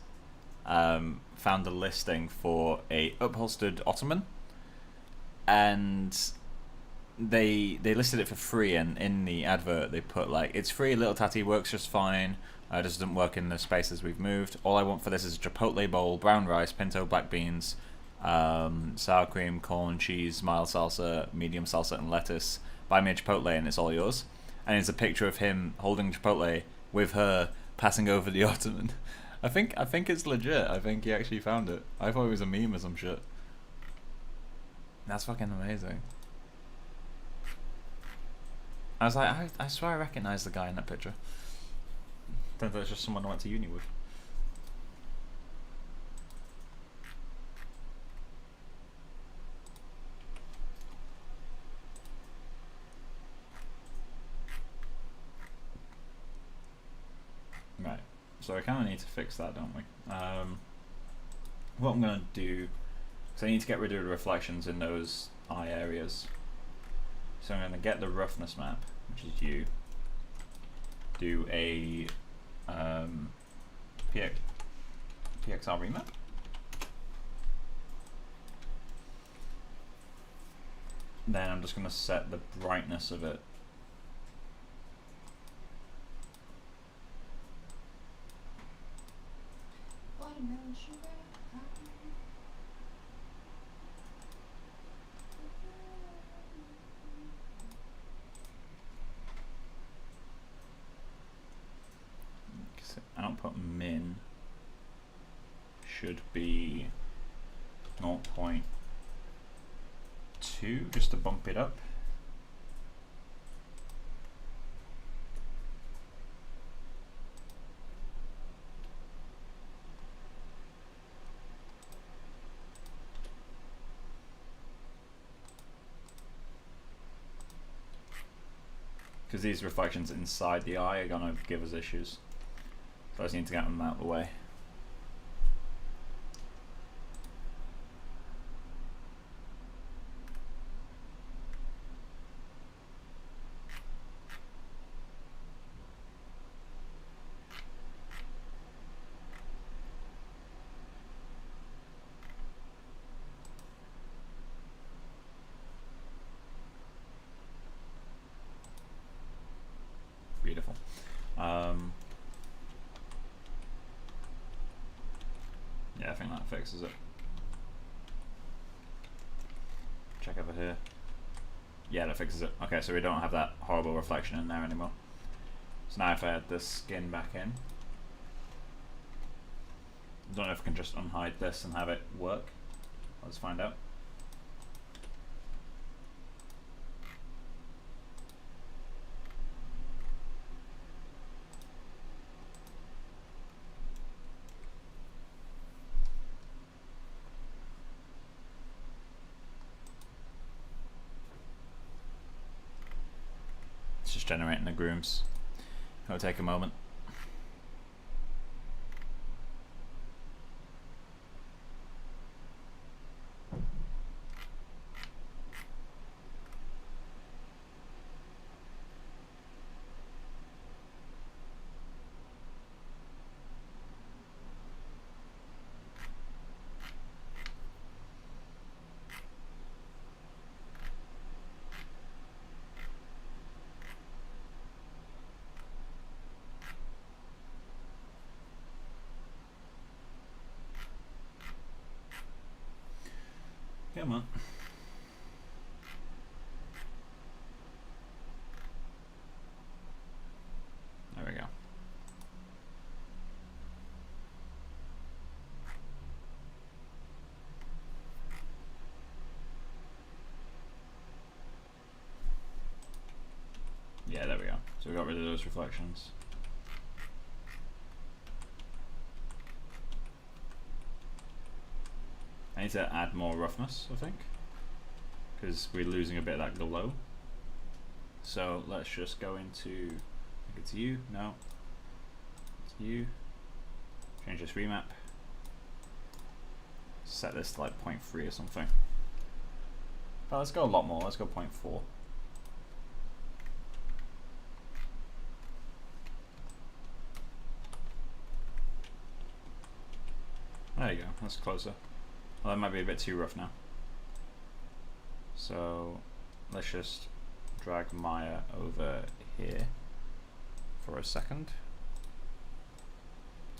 S1: found a listing for a upholstered ottoman, and they listed it for free, and in the advert they put like, it's free, little tatty, works just fine, just doesn't work in the spaces we've moved. All I want for this is a chipotle bowl, brown rice, pinto, black beans, sour cream, corn, cheese, mild salsa, medium salsa, and lettuce. Buy me a chipotle and it's all yours. And it's a picture of him holding chipotle with her passing over the ottoman. I think it's legit. I think he actually found it. I thought it was a meme or some shit. That's fucking amazing. I was like, I swear I recognise the guy in that picture. Turns out it's just someone I went to uni with. Right, so I kind of need to fix that, don't we? What I'm going to do, so I need to get rid of the reflections in those eye areas. So I'm going to get the roughness map, which is you, do a PXR remap. Then I'm just going to set the brightness of it.
S2: Watermelon sugar.
S1: Output min should be 0.2 just to bump it up. Because these reflections inside the eye are going to give us issues. So I just need to get them out of the way. Beautiful. Yeah, I think that fixes it. Check over here. Yeah, that fixes it. Okay, so we don't have that horrible reflection in there anymore. So now if I add this skin back in, I don't know if I can just unhide this and have it work. Let's find out. It's just generating the grooms. It'll take a moment. Come on. There we go. Yeah, there we go. So we got rid of those reflections. I need to add more roughness, I think, because we're losing a bit of that glow. So let's just go into, I think it's you, no, it's you, change this remap, set this to like 0.3 or something. Oh, let's go a lot more, let's go 0.4. There you go, that's closer. Well, that might be a bit too rough now. So let's just drag Maya over here for a second.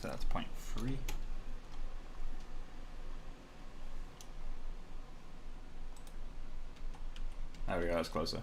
S1: So that's 0.3. There we go, that's closer.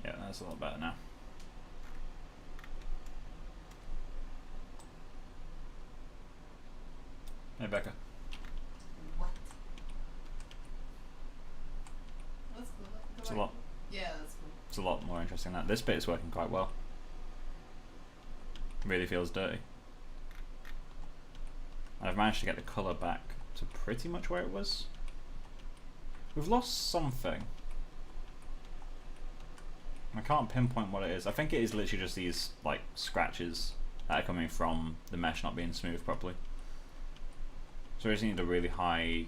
S1: Yeah, that's a lot better now. Hey, Becca.
S2: What? That's cool.
S1: It's a lot.
S2: Yeah, that's cool.
S1: It's a lot more interesting than that. This bit is working quite well. Really feels dirty. I've managed to get the colour back to pretty much where it was. We've lost something. I can't pinpoint what it is. I think it is literally just these like scratches that are coming from the mesh not being smooth properly. So we just need a really high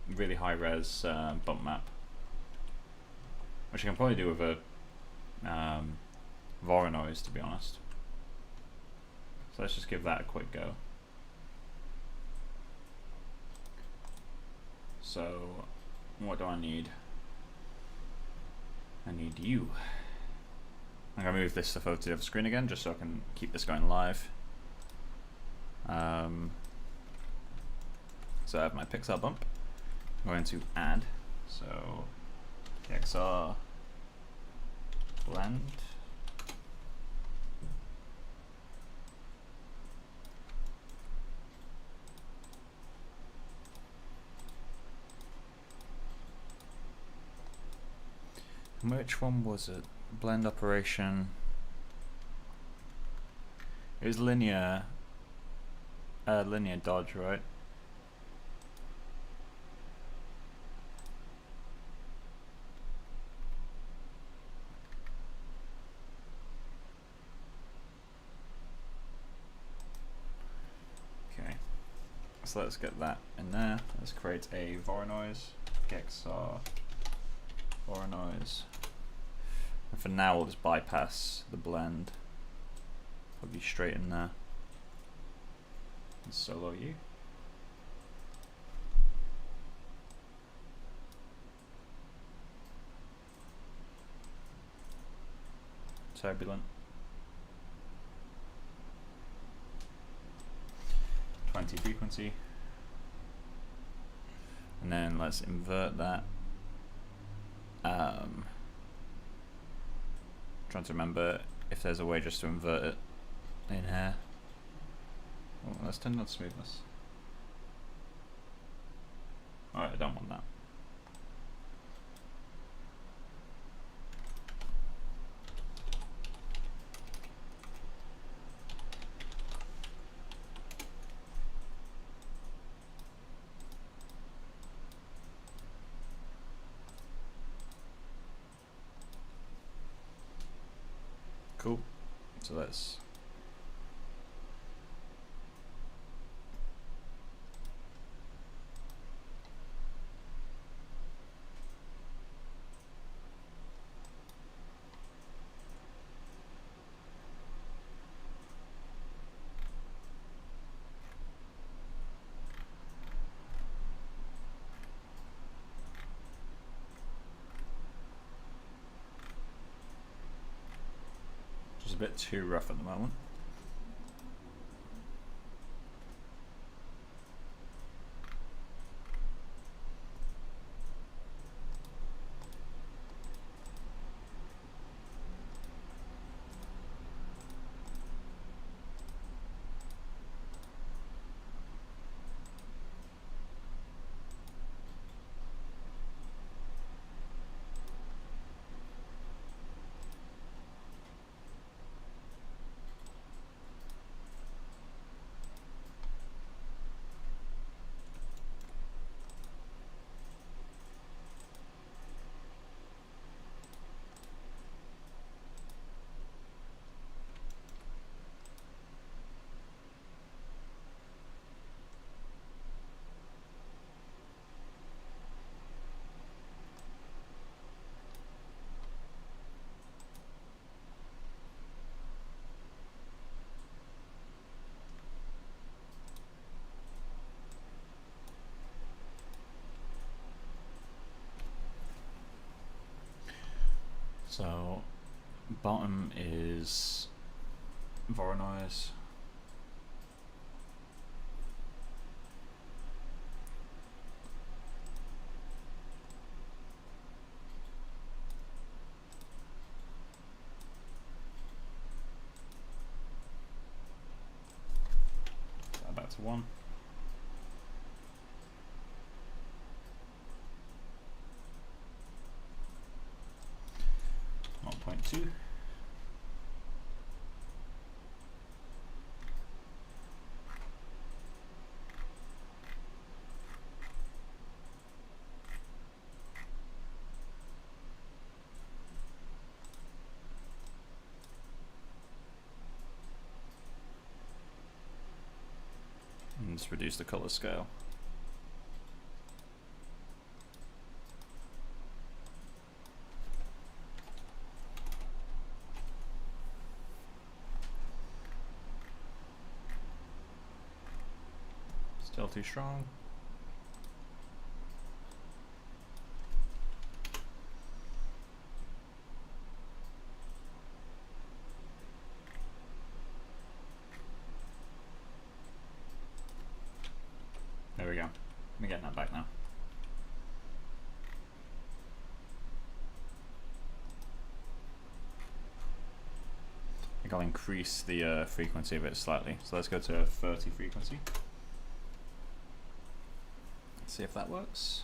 S1: res bump map, which I can probably do with a Voronoi, to be honest. So let's just give that a quick go. So what do I need? I need you. I'm gonna move this stuff over to the other screen again, just so I can keep this going live. So I have my pixel bump. I'm going to add. So XR blend. Which one was it? Blend operation. It was linear dodge, right? Okay. So let's get that in there. Let's create a Voronoi, Gexar, Voronoi. And for now, we'll just bypass the blend. Plug you straight in there. And solo you. Turbulent. 20 frequency. And then let's invert that. Trying to remember if there's a way just to invert it in here. Oh, let's turn on smoothness. Alright, I don't want that. Cool. So let's a bit too rough at the moment. So bottom is Voronoi. Back to 1. .2. And let's reduce the color scale. Still too strong. There we go. I'm getting that back now. I think I'll increase the frequency of it slightly. So let's go to a 30 frequency. Let's see if that works.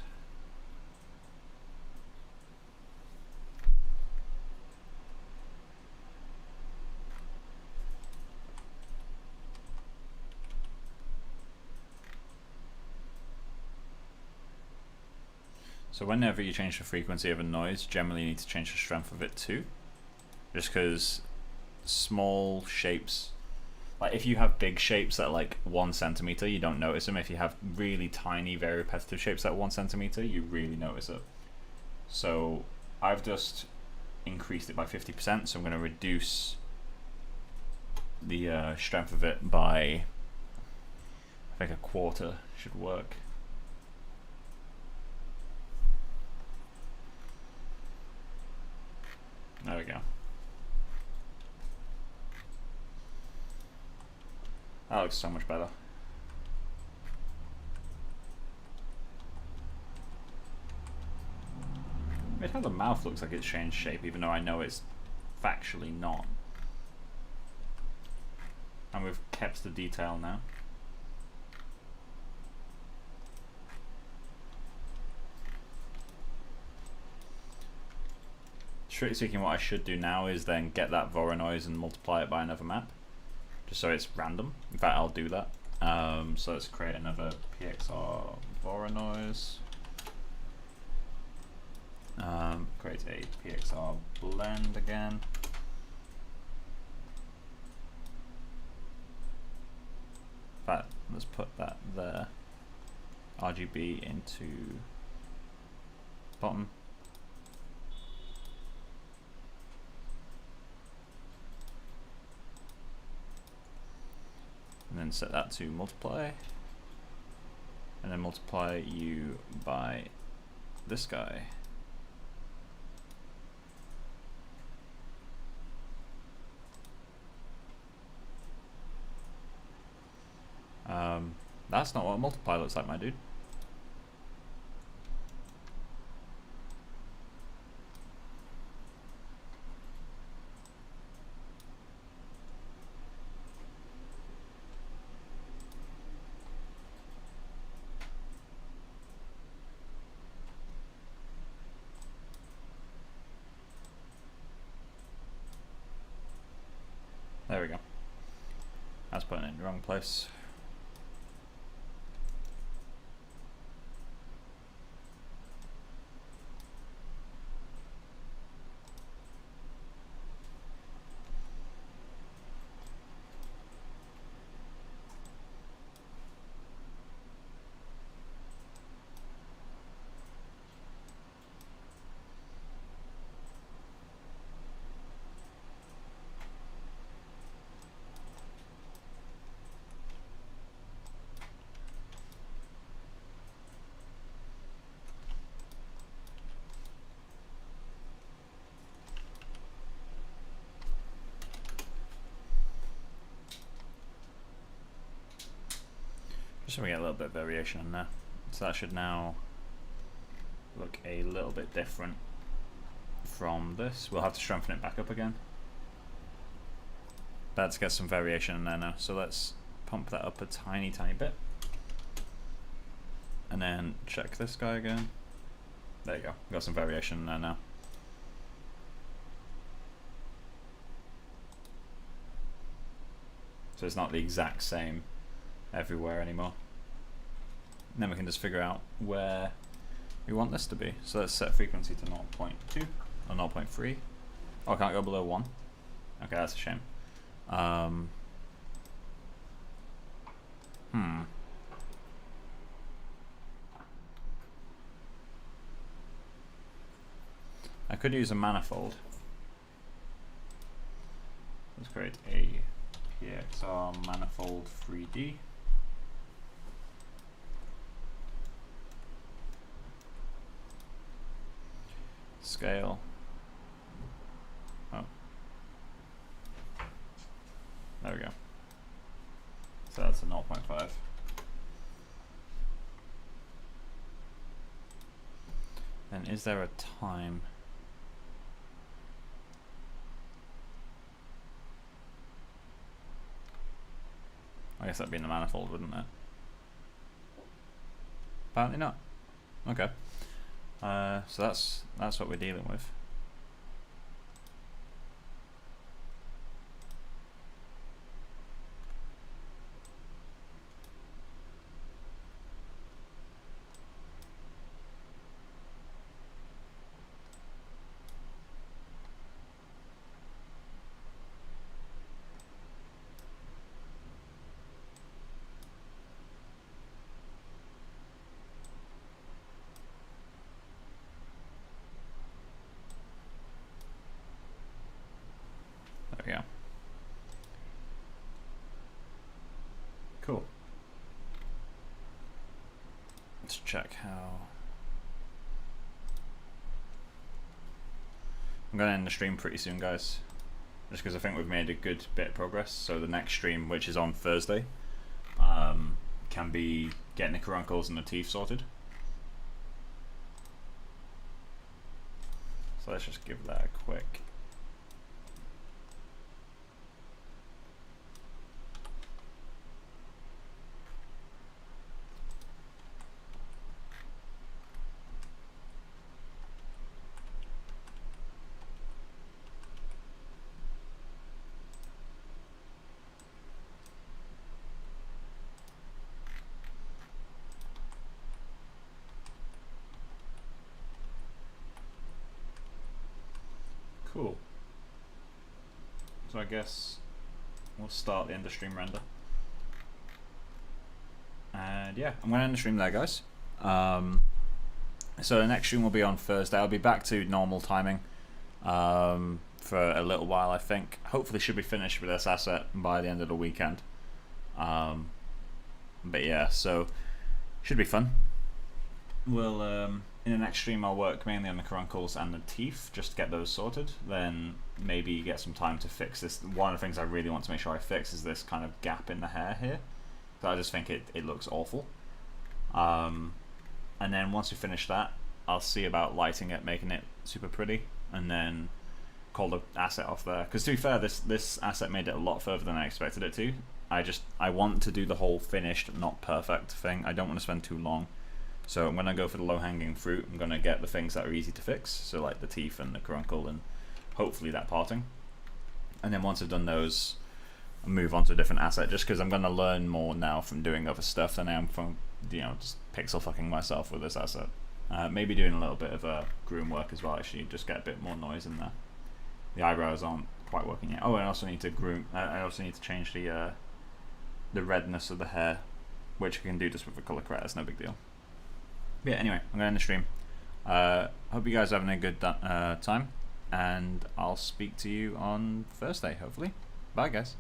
S1: So whenever you change the frequency of a noise, generally you need to change the strength of it too. Just because small shapes, like if you have big shapes that are like 1 centimeter, you don't notice them. If you have really tiny, very repetitive shapes that are 1 centimeter, you really notice it. So I've just increased it by 50%, so I'm going to reduce the strength of it by, I think, a quarter should work. There we go. That looks so much better. Weird how the mouth looks like it's changed shape, even though I know it's factually not. And we've kept the detail now. Strictly speaking, what I should do now is then get that Voronoi and multiply it by another map, just so it's random. In fact, I'll do that. So let's create another PXR Voronoi. Create a PXR blend again. In fact, let's put that there. RGB into bottom. And then set that to multiply, and then multiply you by this guy. That's not what multiply looks like, my dude. There we go. That's putting it in the wrong place. Just so we get a little bit of variation in there. So that should now look a little bit different from this. We'll have to strengthen it back up again. Let's get some variation in there now. So let's pump that up a tiny bit. And then check this guy again. There you go. Got some variation in there now. So it's not the exact same everywhere anymore. And then we can just figure out where we want this to be. So let's set frequency to 0.2 or 0.3. Oh, I can't go below 1. Okay, that's a shame. I could use a manifold. Let's create a PXR manifold 3D. Scale. Oh. There we go. So that's a 0.5. And is there a time? I guess that'd be in the manifold, wouldn't it? Apparently not. Okay. So that's what we're dealing with. There we go. Cool. Let's check how. I'm going to end the stream pretty soon, guys. Just because I think we've made a good bit of progress. So the next stream, which is on Thursday, can be getting the caruncles and the teeth sorted. So let's just give that a quick. Cool. So I guess we'll start the end of stream render. And yeah, I'm going to end the stream there, guys. So the next stream will be on Thursday. I'll be back to normal timing for a little while, I think. Hopefully should be finished with this asset by the end of the weekend. But yeah, so should be fun. We'll in the next stream I'll work mainly on the caruncles and the teeth, just to get those sorted. Then maybe get some time to fix this. One of the things I really want to make sure I fix is this kind of gap in the hair here. So I just think it looks awful. And then once we finish that, I'll see about lighting it, making it super pretty, and then call the asset off there. Because to be fair, this asset made it a lot further than I expected it to. I want to do the whole finished, not perfect thing. I don't want to spend too long. So I'm going to go for the low-hanging fruit. I'm going to get the things that are easy to fix, so like the teeth and the caruncle and hopefully that parting. And then once I've done those, I'll move on to a different asset, just because I'm going to learn more now from doing other stuff than I am from, just pixel fucking myself with this asset. Maybe doing a little bit of groom work as well, actually, just get a bit more noise in there. The eyebrows aren't quite working yet. Oh, I also need to groom. I also need to change the redness of the hair, which I can do just with a color corrector. It's no big deal. But yeah, anyway, I'm going to end the stream. Hope you guys are having a good time, and I'll speak to you on Thursday, hopefully. Bye, guys.